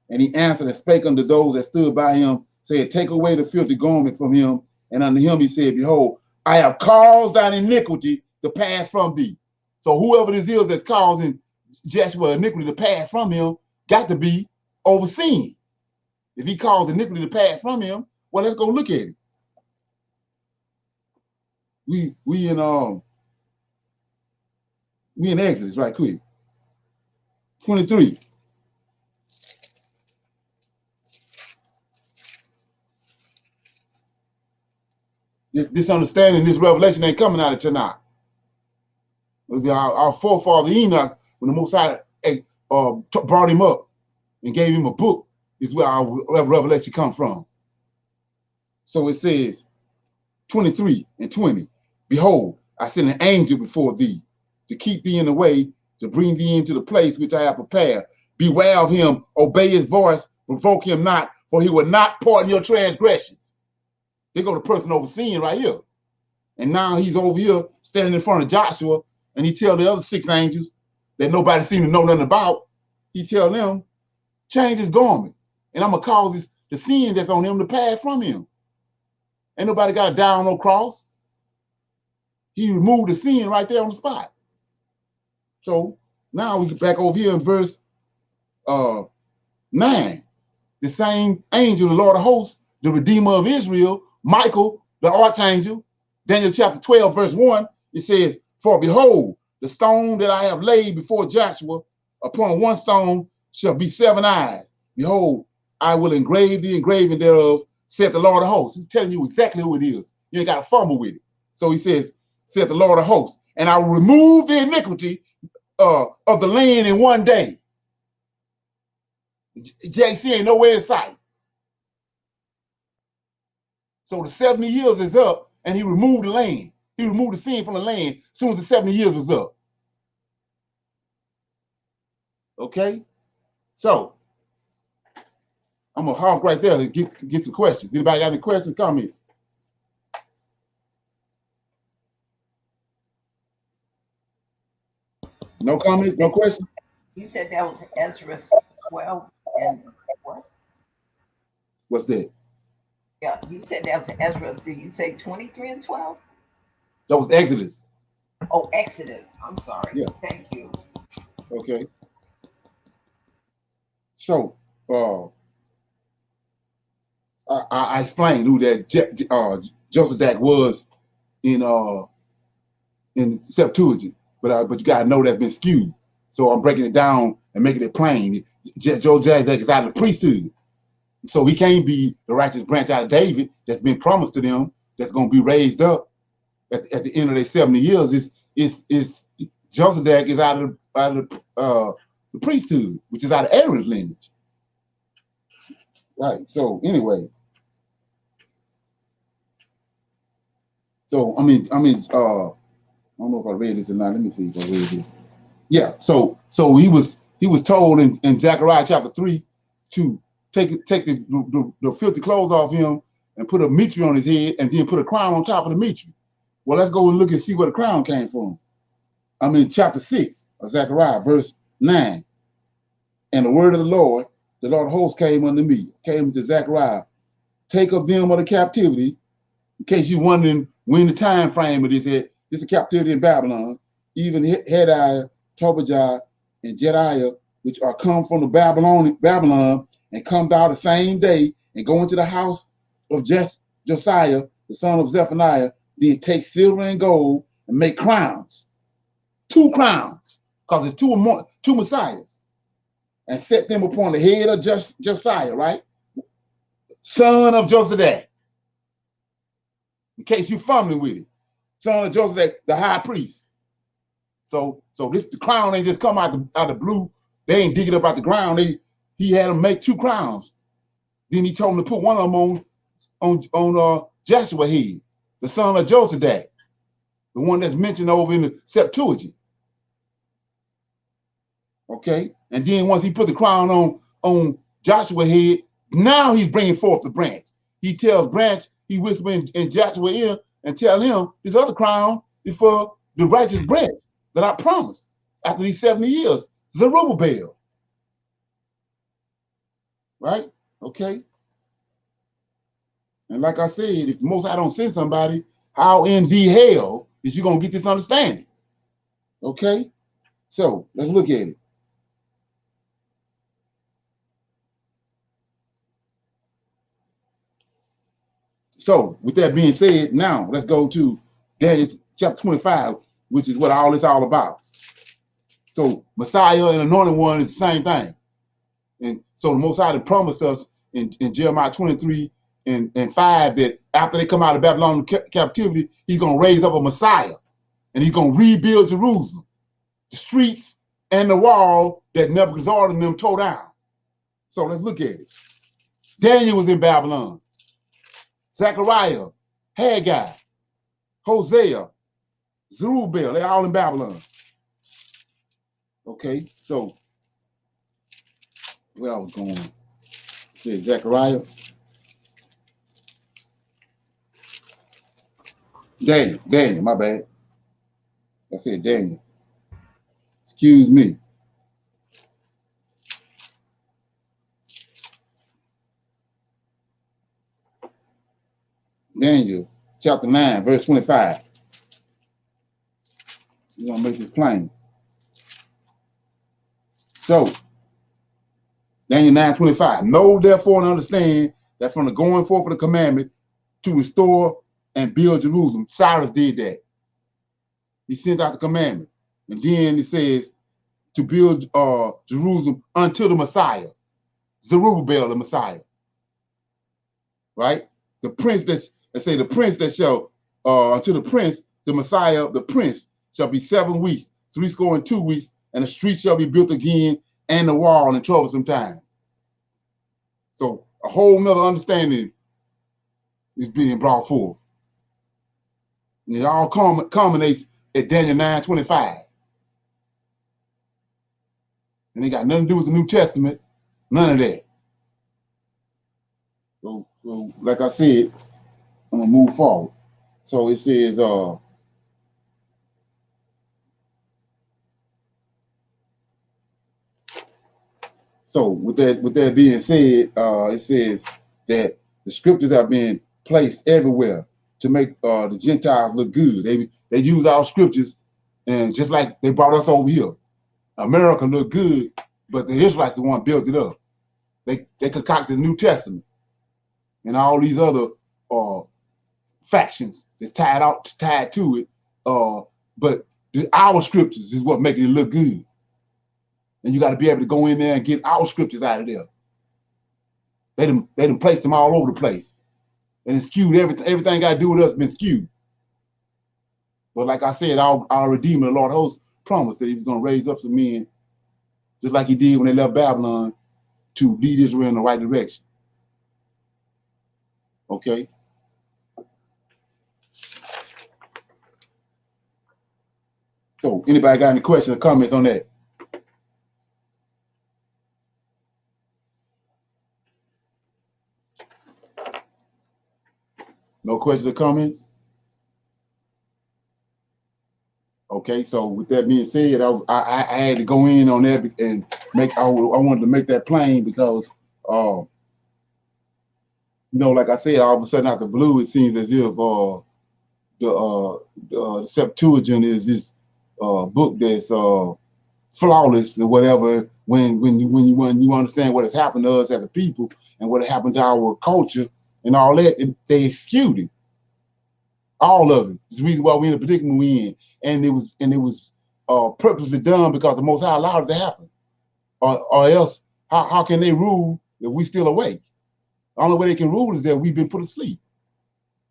And he answered and spake unto those that stood by him, said, take away the filthy garment from him. And unto him he said, behold, I have caused thine iniquity to pass from thee. So whoever this is that's causing Joshua iniquity to pass from him got to be overseen. If he caused iniquity to pass from him, well, let's go look at it. We in Exodus right quick. 23. This understanding, this revelation ain't coming out of Tanakh. Our forefather Enoch, when the Most High brought him up and gave him a book, is where our revelation comes from. So it says, 23 and 20, behold, I send an angel before thee to keep thee in the way, to bring thee into the place which I have prepared. Beware of him, obey his voice, provoke him not, for he will not pardon your transgressions. They go to person overseeing right here. And now he's over here standing in front of Joshua, and he tell the other 6 angels that nobody seemed to know nothing about. He tell them change his garment, and I'm gonna cause the sin that's on him to pass from him. Ain't nobody got to die on no cross. He removed the sin right there on the spot. So now we get back over here in verse 9. The same angel, the Lord of hosts, the Redeemer of Israel, Michael, the archangel, Daniel chapter 12, verse 1, it says, for behold, the stone that I have laid before Joshua, upon one stone shall be 7 eyes. Behold, I will engrave the engraving thereof, saith the Lord of hosts. He's telling you exactly who it is. You ain't got to fumble with it. So he says, saith the Lord of hosts, and I will remove the iniquity of the land in one day. JC ain't nowhere in sight. So the 70 years is up, and he removed the land. He removed the sin from the land as soon as the 70 years was up. Okay? So I'm gonna honk right there and get some questions. Anybody got any questions, comments? No comments, no questions? You said that was Ezra 12 and what? What's that? Yeah, you said that was Ezra. Did you say 23 and 12? That was Exodus. Oh, Exodus. I'm sorry. Yeah. Thank you. Okay. So I explained who that Joseph was in Septuagint, but you gotta know that's been skewed. So I'm breaking it down and making it plain. Joseph is out of the priesthood, so he can't be the righteous branch out of David that's been promised to them, that's going to be raised up at the end of their 70 years. Is Joseph is out of the priesthood, which is out of Aaron's lineage. Right. So anyway. So I don't know if I read this or not. Let me see if I read this. Yeah. So he was told in Zechariah chapter 3 to take the filthy clothes off him and put a mitre on his head and then put a crown on top of the mitre. Well, let's go and look and see where the crown came from. Chapter 6 of Zechariah, verse 9. And the word of the Lord of hosts came unto me, came to Zechariah. Take of them of the captivity, in case you're wondering when the time frame of this is. This is captivity in Babylon. Even Hediah, Tobijah, and Jediah, which are come from the Babylon, and come down the same day and go into the house of Josiah, the son of Zephaniah, then take silver and gold and make crowns. 2 crowns, because it's two messiahs, and set them upon the head of Josiah, right? Son of Joseph. In case you're familiar with it. Son of Joseph, the high priest. So the crown ain't just come out the blue. They ain't dig it up out the ground. He had them make 2 crowns. Then he told them to put one of them on Joshua's head, the son of Joseph, the one that's mentioned over in the Septuagint. Okay, and then once he put the crown on Joshua's head, now he's bringing forth the branch. He tells branch, he whispers in Joshua's ear and tell him this other crown is for the righteous branch that I promised after these 70 years, Zerubbabel. Right? Okay. And like I said, if the Most High don't send somebody, how in the hell is you going to get this understanding? Okay? So let's look at it. So with that being said, now let's go to Daniel chapter 25, which is what all it's all about. So Messiah and Anointed One is the same thing. And so the Most High promised us in Jeremiah 23 and 5 that after they come out of Babylonian captivity, he's going to raise up a Messiah and he's going to rebuild Jerusalem, the streets and the wall that Nebuchadnezzar and them tore down. So let's look at it. Daniel was in Babylon. Zechariah, Haggai, Hosea, Zerubbabel, they're all in Babylon. Okay, so where I was going, it said Zechariah. Daniel, my bad. I said Daniel. Excuse me. Daniel chapter 9, verse 25. We're gonna make this plain. So Daniel 9:25. Know therefore and understand that from the going forth of the commandment to restore and build Jerusalem, Cyrus did that. He sent out the commandment. And then it says to build Jerusalem until the Messiah. Zerubbabel, the Messiah. Right? The prince the prince that shall until the prince, the Messiah, the prince shall be 7 weeks, 62 weeks, and the street shall be built again, and the wall in troublesome time. So a whole nother understanding is being brought forth. And it all culminates at Daniel 9:25. And it got nothing to do with the New Testament, none of that. So like I said, I'm gonna move forward. So it says so with that being said, it says that the scriptures have been placed everywhere to make the Gentiles look good. They use our scriptures, and just like they brought us over here, America looked good, but the Israelites the one built it up. They concocted the New Testament and all these other factions that's tied to it. But our scriptures is what making it look good. And you got to be able to go in there and get our scriptures out of there. They done placed them all over the place. And it's skewed. Everything got to do with us been skewed. But like I said, our Redeemer, the Lord host, promised that he was going to raise up some men, just like he did when they left Babylon, to lead Israel in the right direction. Okay? So anybody got any questions or comments on that? No questions or comments? Okay, so with that being said, I had to go in on that and I wanted to make that plain because, you know, like I said, all of a sudden out the blue, it seems as if the Septuagint is this book that's flawless or whatever. When you understand what has happened to us as a people and what happened to our culture and all that, they skewed it. All of it. It's the reason why we're in the predicament we're in. And it was purposely done because the Most High allowed it to happen. Or else, how can they rule if we still awake? The only way they can rule is that we've been put asleep.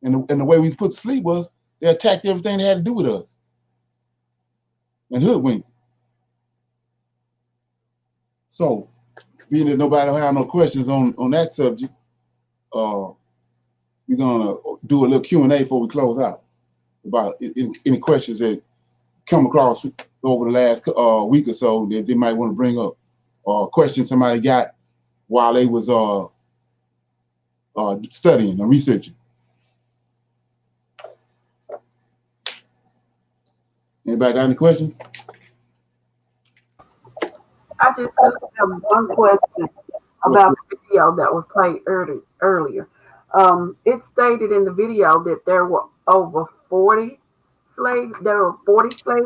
And the way we put to sleep was they attacked everything they had to do with us. And hoodwinked. So, being that nobody don't have no questions on that subject, we're gonna do a little Q&A before we close out about any questions that come across over the last week or so that they might want to bring up, or questions somebody got while they was studying or researching. Anybody got any questions? I just have one question about the video that was played earlier. It stated in the video that there were over 40 slave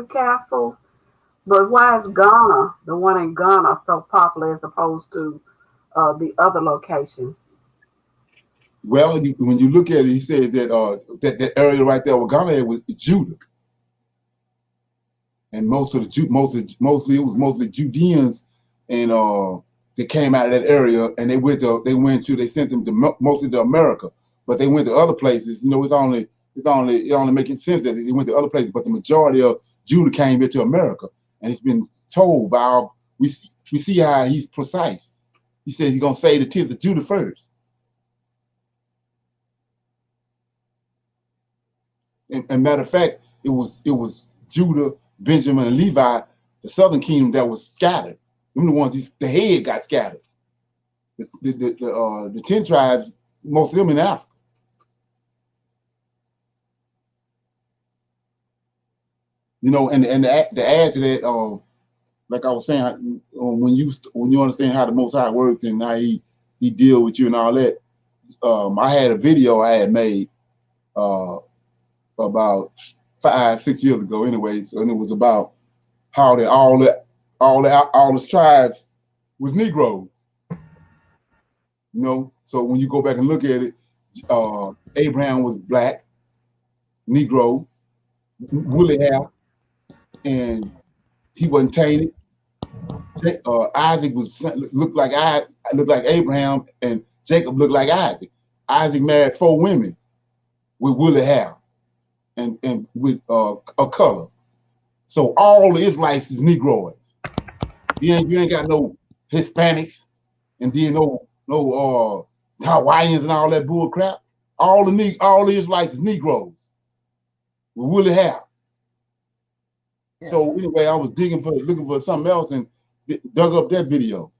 castles, but why is Ghana, the one in Ghana, so popular as opposed to the other locations? Well, when you look at it, he says that that area right there where Ghana was Judah, and mostly it was mostly Judeans, and they came out of that area, and they sent them to mostly to America, but they went to other places. You know, it only making sense that they went to other places, but the majority of Judah came here to America, and it's been told by we see how he's precise. He says he's gonna save the tents of Judah first. And matter of fact, it was Judah, Benjamin, and Levi, the southern kingdom, that was scattered. Them the ones the head got scattered. The 10 tribes, most of them in Africa. You know, and to add to that, like I was saying, when you understand how the Most High works and how he deal with you and all that, I had a video I had made about 5-6 years ago anyway. So, and it was about how that all the tribes was Negroes. You know, so when you go back and look at it, Abraham was black, Negro, woolly hair, and he wasn't tainted. Isaac looked like Abraham, and Jacob looked like Isaac. Isaac married 4 women with woolly hair and with a color. So all the Israelites is Negroids. You ain't got no Hispanics, and then no Hawaiians and all that bull crap. All the Israelites is Negroes with woolly hair. Yeah. So anyway, I was looking for something else and dug up that video.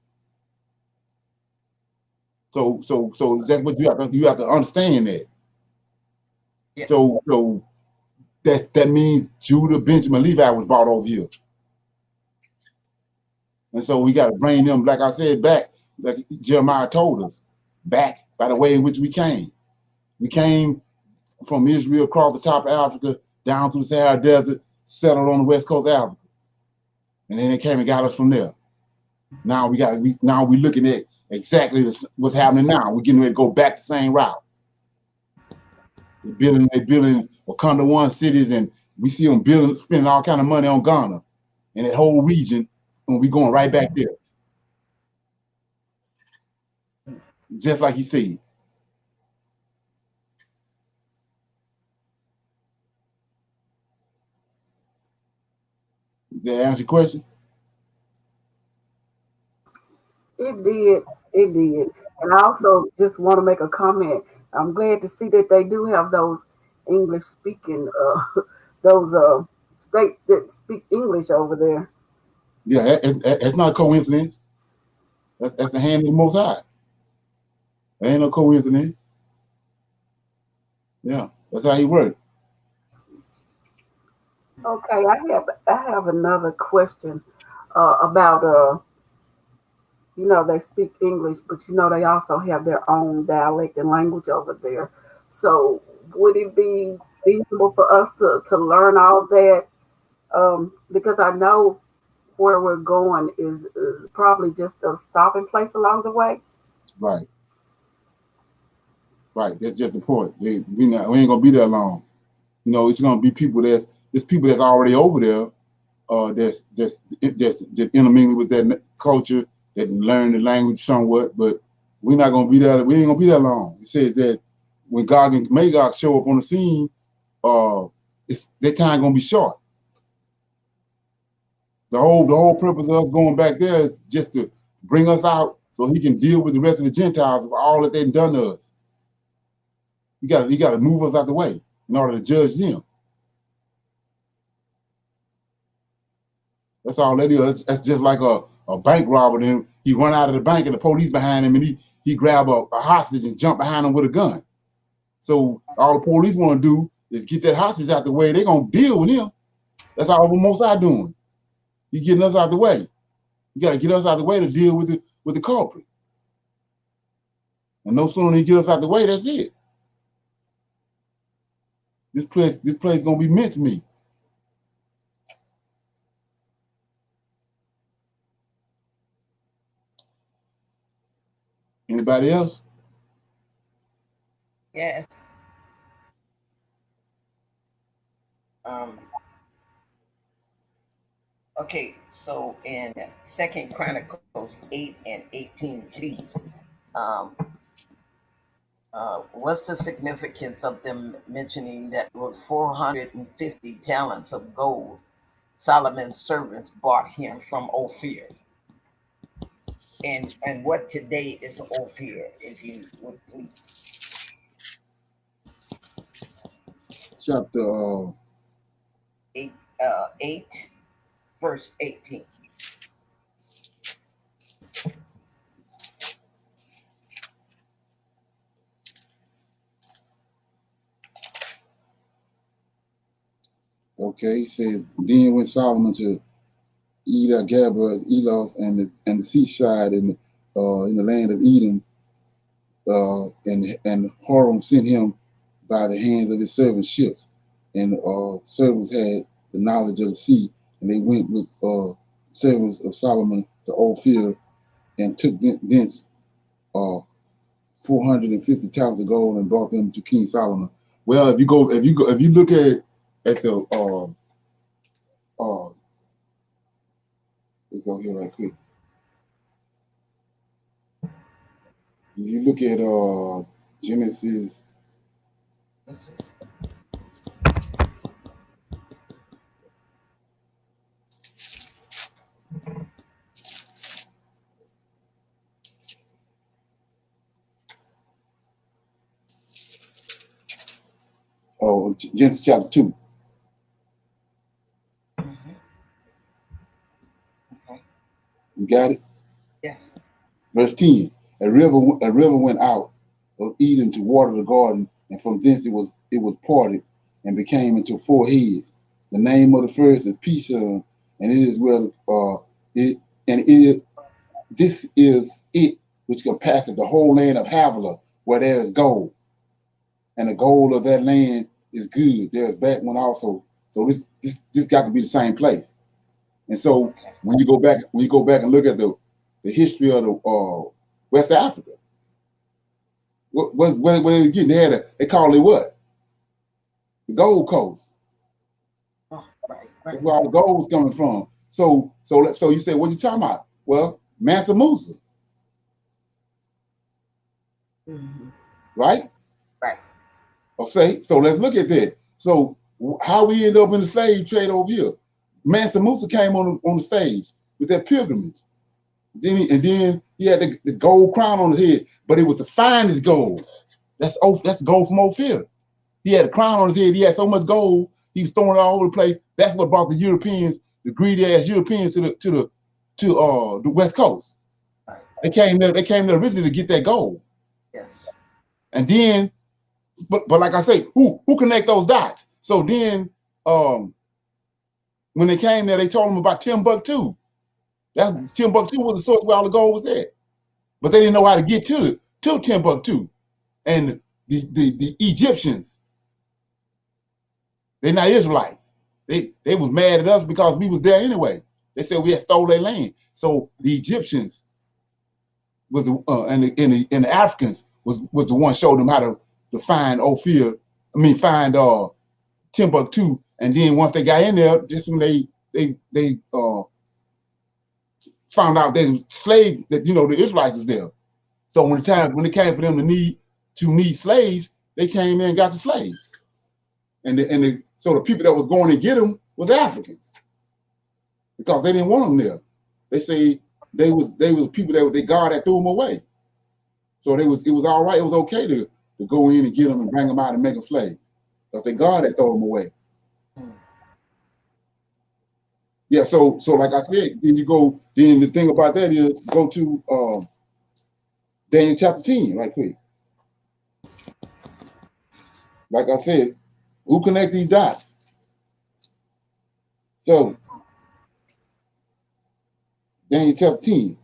So that's what you have to understand that. Yeah. So that means Judah, Benjamin, Levi was brought over here. And so we got to bring them, like I said, back, like Jeremiah told us, back by the way in which we came. We came from Israel, across the top of Africa, down through the Sahara Desert, settled on the west coast of Africa. And then they came and got us from there. Now we're looking at exactly what's happening now. We're getting ready to go back the same route. They're building Wakanda One cities, and we see them spending all kind of money on Ghana and that whole region, and we're going right back there. Just like he said. Did that answer your question? It did. It did. And I also just want to make a comment. I'm glad to see that they do have those English speaking, those states that speak English over there. Yeah, it's not a coincidence. That's the hand of the Most High. There ain't no coincidence. Yeah, that's how he works. Okay, I have another question about you know, they speak English, but you know they also have their own dialect and language over there. So would it be feasible for us to learn all that? Because I know where we're going is probably just a stopping place along the way. Right. Right. That's just the point. We ain't gonna be there long. You know, it's gonna be people that's already over there, that's intermingling with that culture, that learn the language somewhat, but we're not gonna be there. We ain't gonna be there long. It says that when God and Magog show up on the scene, that time gonna be short. The whole purpose of us going back there is just to bring us out so he can deal with the rest of the Gentiles for all that they've done to us. You got to move us out the way in order to judge them. That's all that is. That's just like a bank robber. Then he run out of the bank and the police behind him, and he grab a hostage and jump behind him with a gun. So all the police want to do is get that hostage out the way. They're gonna deal with him. That's all the Most High doing. He's getting us out the way. You got to get us out the way to deal with the culprit. And no sooner than he get us out the way, that's it. This place gonna be meant to me. Anybody else? Yes. Okay, so in 2nd Chronicles 8 and 18, please. What's the significance of them mentioning that it was 450 talents of gold Solomon's servants bought him from Ophir? And what today is Ophir, if you would please? Chapter 8, verse 18. Okay, he says, then went Solomon to Eda, Gabra, Eloth, and the seaside in the land of Edom, and Horam sent him by the hands of his servant ships, and servants had the knowledge of the sea, and they went with servants of Solomon to Ophir, and took thence 450 talents of gold and brought them to King Solomon. Well, if you look at the let's go here right quick. If you look at Genesis, Genesis chapter 2. Okay. You got it? Yes. Verse 10. A river went out of Eden to water the garden, and from thence it was parted and became into 4 heads. The name of the first is Pishon, and it is this is it which compasseth the whole land of Havilah, where there is gold, and the gold of that land is good. There is that one also. So this got to be the same place. And so when you go back and look at the history of the West Africa, where they getting? They call it what? The Gold Coast. Oh, right. That's where all the gold was coming from. So you say, what are you talking about? Well, Mansa Musa. Right? Right. Okay, so let's look at that. So how we end up in the slave trade over here? Mansa Musa came on the stage with that pilgrimage. Then he had the gold crown on his head, but it was the finest gold. That's gold from Ophir. He had a crown on his head. He had so much gold, he was throwing it all over the place. That's what brought the Europeans, the greedy ass Europeans, to the West Coast. Right. They came there originally to get that gold. Yes. And then, but like I say, who connect those dots? So then, when they came there, they told them about Timbuktu. Timbuktu was the source where all the gold was at. But they didn't know how to get to Timbuktu. And the Egyptians, they're not Israelites. They was mad at us because we was there anyway. They said we had stole their land. So the Egyptians was and the Africans was the one showed them how to find find Timbuktu. And then once they got in there, just when they found out they was slaves, that the Israelites was there. So when it came for them to need slaves, they came in and got the slaves. So the people that was going to get them was Africans, because they didn't want them there. They say they was people that God had threw them away. So it was all right. It was okay to go in and get them and bring them out and make them slaves, because they God had thrown them away. Yeah. So like I said, then the thing about that is go to Daniel chapter 10 right quick. Like I said, who connect these dots? So Daniel chapter 10.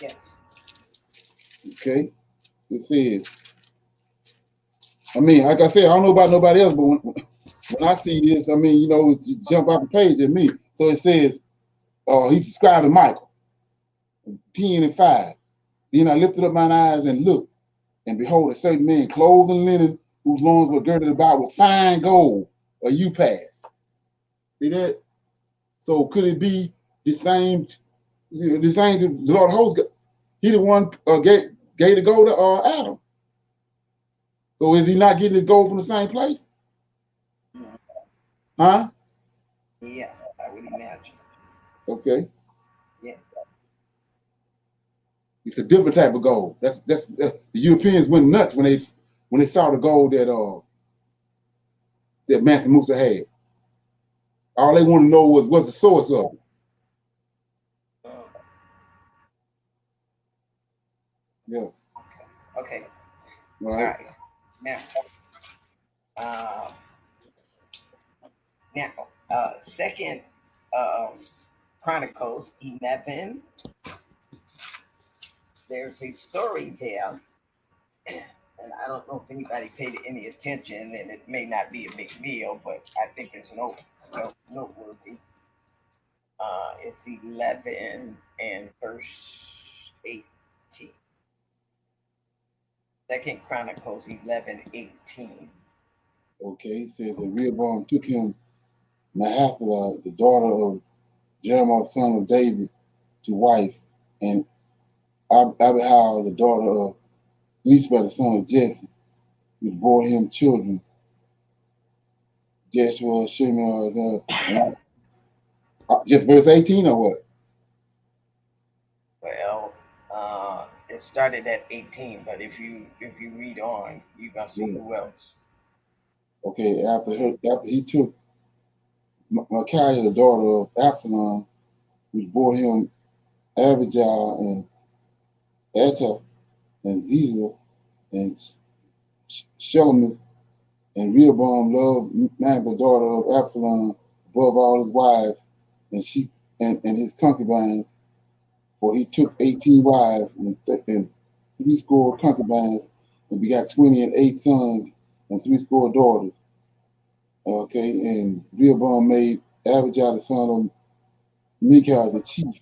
Yes. Okay. It says, like I said, I don't know about nobody else, but when I see this, it jump off the page at me. So it says, he's describing Michael, 10 and 5. Then I lifted up mine eyes and looked, and behold, a certain man clothed in linen, whose loins were girded about with fine gold, or Upas. See that? So could it be the same the Lord of hosts? He the one gave the gold to Adam. So is he not getting his gold from the same place? Huh? Yeah, I would imagine. Okay. Yeah. It's a different type of gold. That's the Europeans went nuts when they saw the gold that Mansa Musa had. All they want to know was the source of it. Yeah. Okay. All right. All right. Now, Second Chronicles 11. There's a story there and I don't know if anybody paid any attention, and it may not be a big deal, but I think it's noteworthy. It's 11 and verse 18. Second Chronicles 11:18. Okay, it says that Rehoboam took him Mahathalah, the daughter of Jeremiah, son of David, to wife, and Abihail, the daughter of Elishba, the son of Jesse, which bore him children, Joshua, Shimei, just verse 18 or what? Well, it started at 18, but if you read on, you're gonna see who else. Okay, after he took Micaiah, the daughter of Absalom, which bore him Abijah and Etah and Ziza and Shelomith, and Rehoboam loved Maachah, the daughter of Absalom, above all his wives, and she and his concubines, for he took 18 wives and 80 concubines, and begat 28 sons and 80 daughters. Okay, and Rehoboam made Abijah, the son of Micaiah, the chief,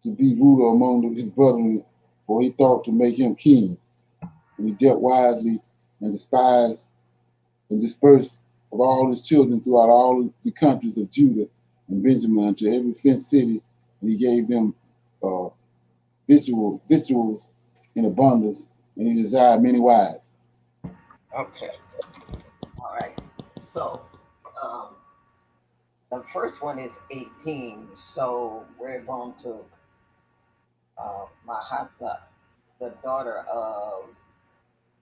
to be ruler among his brethren, for he thought to make him king. And he dealt wisely and despised and dispersed of all his children throughout all the countries of Judah and Benjamin unto every fenced city, and he gave them uh, victuals in abundance, and he desired many wives. Okay. All right. So, um, the first one is 18. So we're going to Mahatma, the daughter of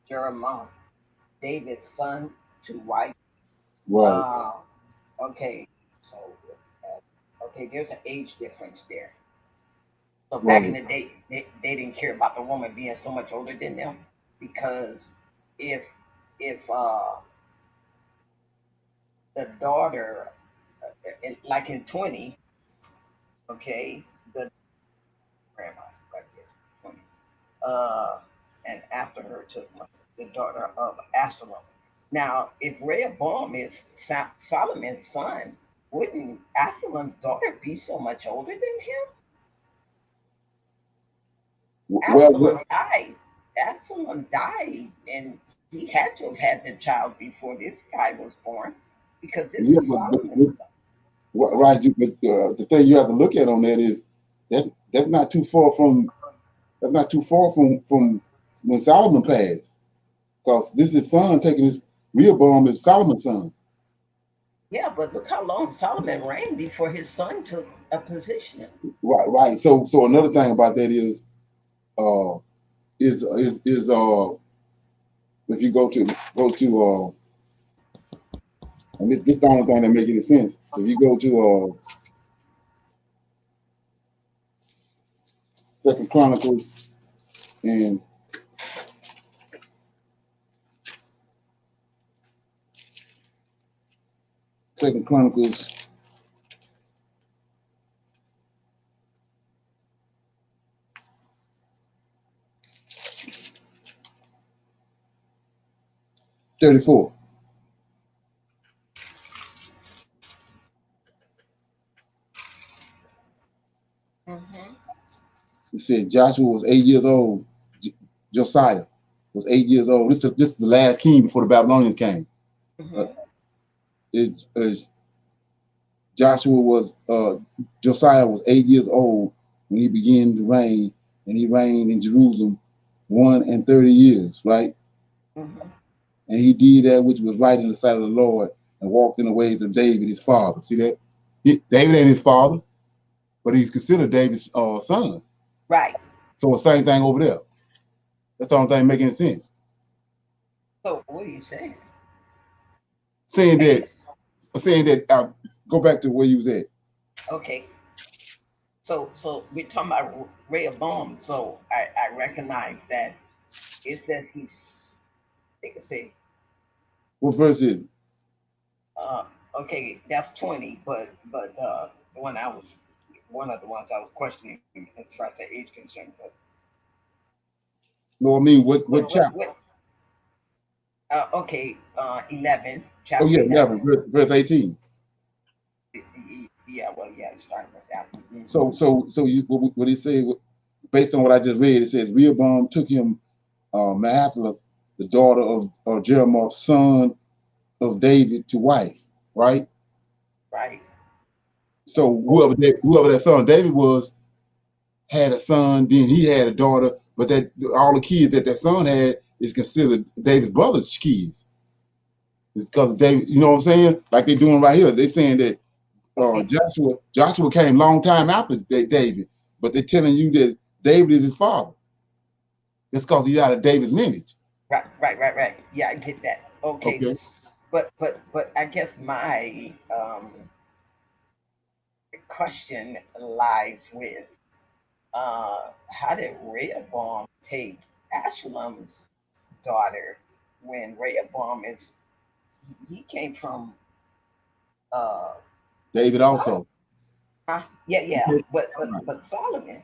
Jeremiah, David's son, to wife. Right. Okay. So, okay, there's an age difference there. So back in Right. the day, they didn't care about the woman being so much older than them, because if if the daughter, like in 20, okay, the grandma right here, 20, uh, and after her took the daughter of Absalom. Now, if Rehoboam is Solomon's son, wouldn't Absalom's daughter be so much older than him? Well, Absalom died. Absalom died, and he had to have had the child before this guy was born, because this yeah, is Solomon's son. right. But the thing you have to look at on that is that's not too far from when Solomon passed, because this is his son taking his Rehoboam is Solomon's son. Yeah, but look how long Solomon reigned before his son took a position. Right, right. So another thing about that uh is if you and this the only thing that make any sense. If you go to Second Chronicles and Second Chronicles 34. Mm-hmm. It said Joshua was 8 years old. Josiah was 8 years old. This is the last king before the Babylonians came. Uh, Mm-hmm. it, Joshua was Josiah was 8 years old when he began to reign, and he reigned in Jerusalem 1 and 30 years, right? Mm-hmm. And he did that which was right in the sight of the Lord, and walked in the ways of David, his father. See that? David ain't his father, but he's considered David's son. Right. So the same thing over there. That's the only thing making sense. So what are you saying? Saying Are you that, saying that. Go back to where you was at. okay? So we're talking about Rehoboam. So I recognize that it says he's. They could say, What verse is it? uh, okay, that's 20, but the one I was one of the ones I was questioning as far as the age concerned. But No, I mean what what chapter? what? Okay, 11, Oh chapter yeah, 11. 11, verse 18. Yeah, well, yeah, starting with that one. Mhm. So you, what he said, based on what I just read, it says Rehoboam took him Mahalaleth, the daughter of Jeremoth, son of David, to wife, right? Right. So whoever that son David was had a son, then he had a daughter, but that all the kids that son had is considered David's brother's kids. It's because David, you know what I'm saying? Like they're doing right here. They're saying that Joshua came long time after David, but they're telling you that David is his father. It's because he's out of David's lineage. Right. Yeah, I get that. Okay, Okay. but I guess my question lies with how did Rehoboam take Absalom's daughter when Rehoboam is he came from David also. yeah, Okay. but Solomon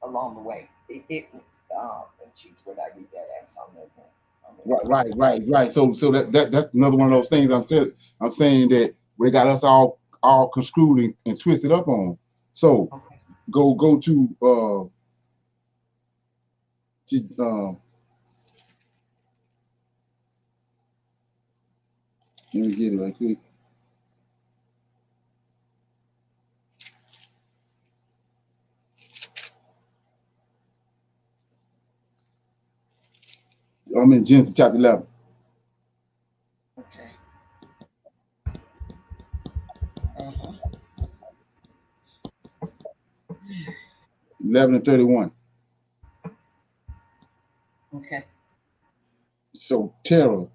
along the way. Jeez, where did I read that at? Right. So that's another one of those things I'm saying that they got us all construed and twisted up on. So Okay. go to let me get it right quick. I'm in Genesis chapter 11. Okay. 11 and 31. Okay. So Terah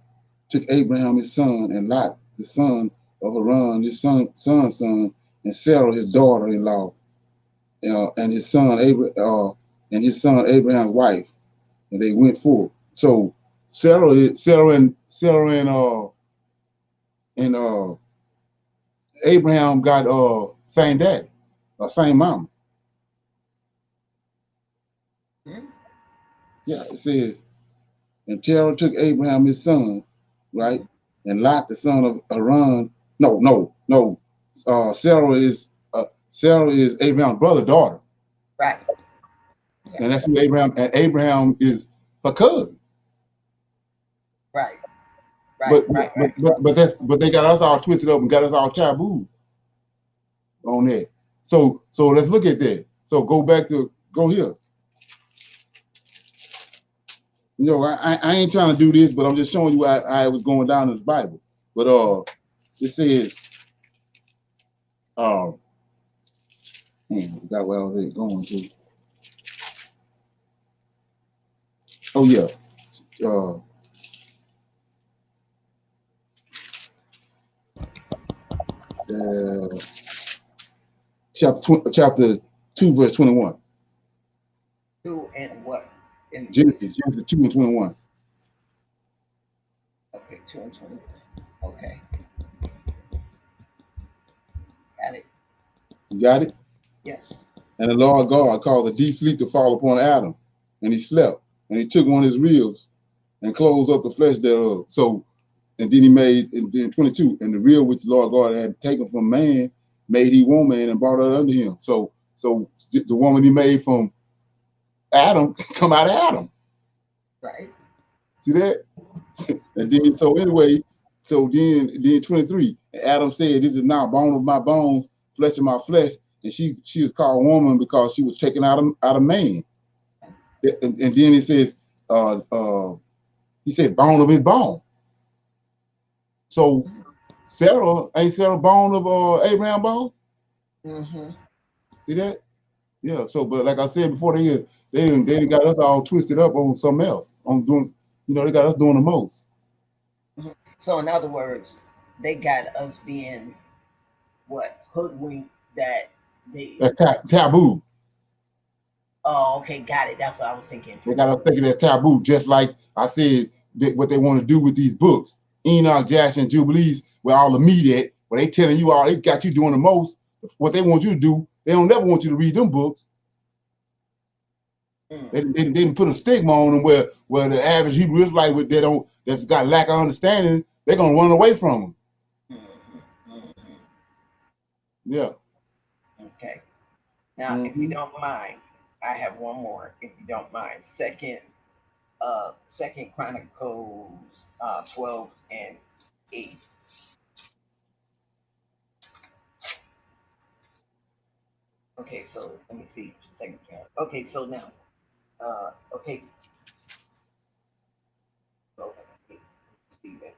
took Abraham his son and Lot the son of Haran his son's son and Sarah his daughter-in-law and his son Abraham's wife, and they went forth. So Sarah and Abraham got same daddy, same mama. Hmm? Yeah, it says, and Terah took Abraham his son, right, and Lot the son of Haran. No. Sarah is Abraham's brother daughter, Right. Yeah. and that's who Abraham is her cousin. Right. But they got us all twisted up and got us all taboo on that. So let's look at that. So go here. You know, I ain't trying to do this, but I'm just showing you how it was going down in the Bible. But it says, man, I forgot where I was going to. Oh yeah, chapter 2 verse 21. 2 and what? Genesis 2 and 21. Okay, 2 and 21. Okay. Got it. You got it? Yes. And the Lord God caused a deep sleep to fall upon Adam, and he slept, and he took one of his ribs and closed up the flesh thereof. So, and then he made, in 22, and the rib which the Lord God had taken from man, made he woman and brought her unto him. So the woman he made from Adam come out of Adam. Right. See that? And then, so anyway, so then 23, Adam said, this is now bone of my bones, flesh of my flesh. And she was called woman because she was taken out of man. And then it says, he said, bone of his bone. So ain't Sarah bone of Abraham bone? Mm-hmm. See that? Yeah. So, but like I said before, they got us all twisted up on something else. On doing, they got us doing the most. Mm-hmm. So in other words, they got us being what, hoodwinked, that that's taboo. Oh, okay, got it. That's what I was thinking too. They got us thinking that's taboo, just like I said, what they want to do with these books, Enoch, Jasher, and Jubilees, where all the media, where they telling you all, they got you doing the most. What they want you to do, they don't never want you to read them books. They didn't put a stigma on them where the average Hebrew Israelite, they don't that's got lack of understanding, they're gonna run away from them. Yeah. Okay. Now, if you don't mind, I have one more. If you don't mind, Second Chronicles 12 and 8. Okay, so let me see. Second. Okay, so now, okay. So, see that.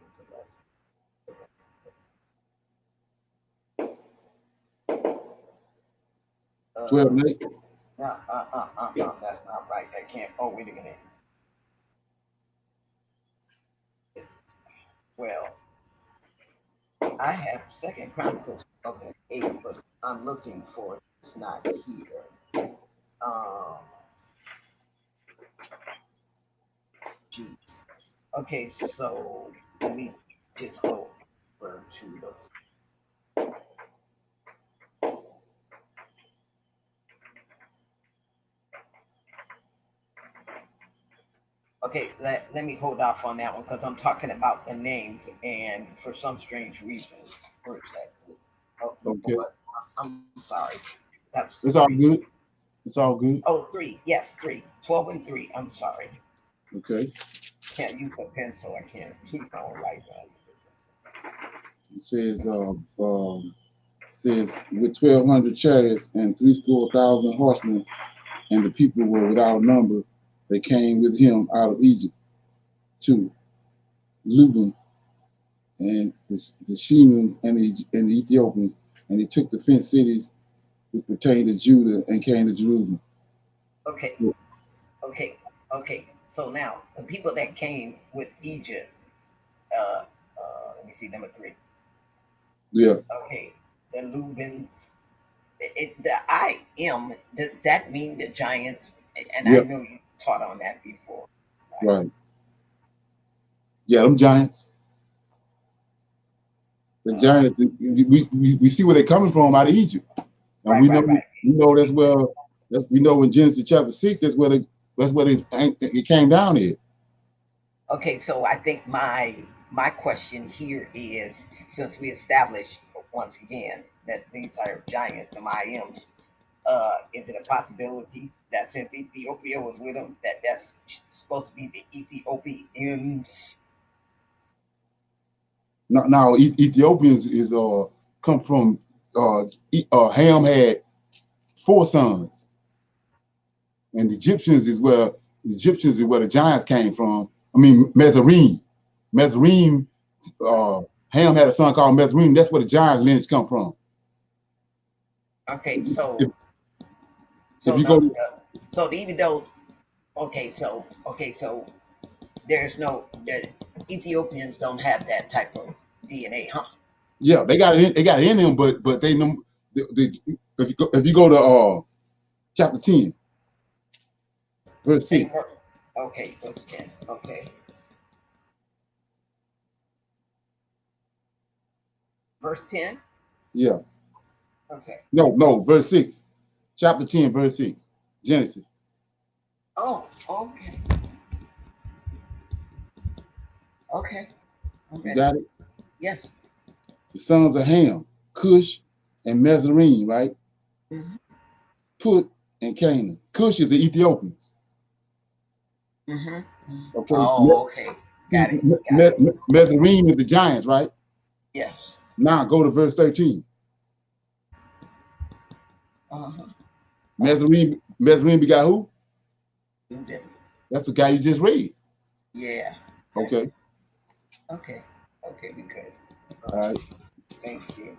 12 and 8. No, that's not right. I can't. Oh, wait a minute. Well, I have Second Chronicles 12 and 8, but I'm looking for it. It's not here. Geez. Okay, so let me just go over to the. Okay, let me hold off on that one because I'm talking about the names, and for some strange reason, where is that? Oh, Okay. I'm sorry. That's it's all good. It's all good. Oh, 3. Yes, 3. 12 and 3. I'm sorry. Okay. Can't use a pencil. I can't keep on write that. It says with 1,200 chariots and 300,000 horsemen, and the people were without number, they came with him out of Egypt to Luban and the Shemans and the Ethiopians, and they took the fenced cities which pertained to Judah and came to Jerusalem. Okay. So now the people that came with Egypt, let me see, number 3. Yeah. Okay, the Lubans. The I am. Does that mean the giants? And Yeah. I know you taught on that before. Right. Yeah, them giants. The giants. We see where they're coming from out of Egypt, and we know that's where. We know in Genesis chapter 6 that's where it came down here. Okay, so I think my question here is, since we established once again that these are giants, the Mayans, is it a possibility that since Ethiopia was with them, that's supposed to be the Ethiopians? Now Ethiopians is come from Ham had 4 sons, and the Egyptians is where the giants came from. I mean Mizraim. Ham had a son called Mizraim. That's where the giant lineage come from. Okay, so even though so there's no Ethiopians don't have that type of DNA, huh? Yeah, they got it in them, but they know if you go to chapter 10, verse 6. Okay, verse 10. Okay. Verse 10? Yeah. Okay. No, verse 6. Chapter 10, verse 6. Genesis. Oh, okay. Okay. You got it? Yes. The sons of Ham, Cush, and Mizraim, right? Mm-hmm. Put and Canaan. Cush is the Ethiopians. Mm-hmm. Okay. Oh, okay. Got it. Mizraim is the giants, right? Yes. Now go to verse 13. Uh-huh. Mizraim begot who? That's the guy you just read. Yeah. Okay. Okay, we good. All right. Thank you.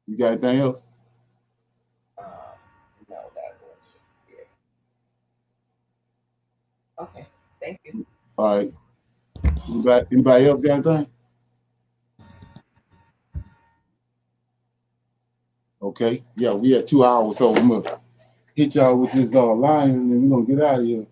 You got anything else? No, that was it. Okay, thank you. All right. Anybody else got anything? Okay. Yeah, we had 2 hours, so I'm gonna hit y'all with this line, and then we're gonna get out of here.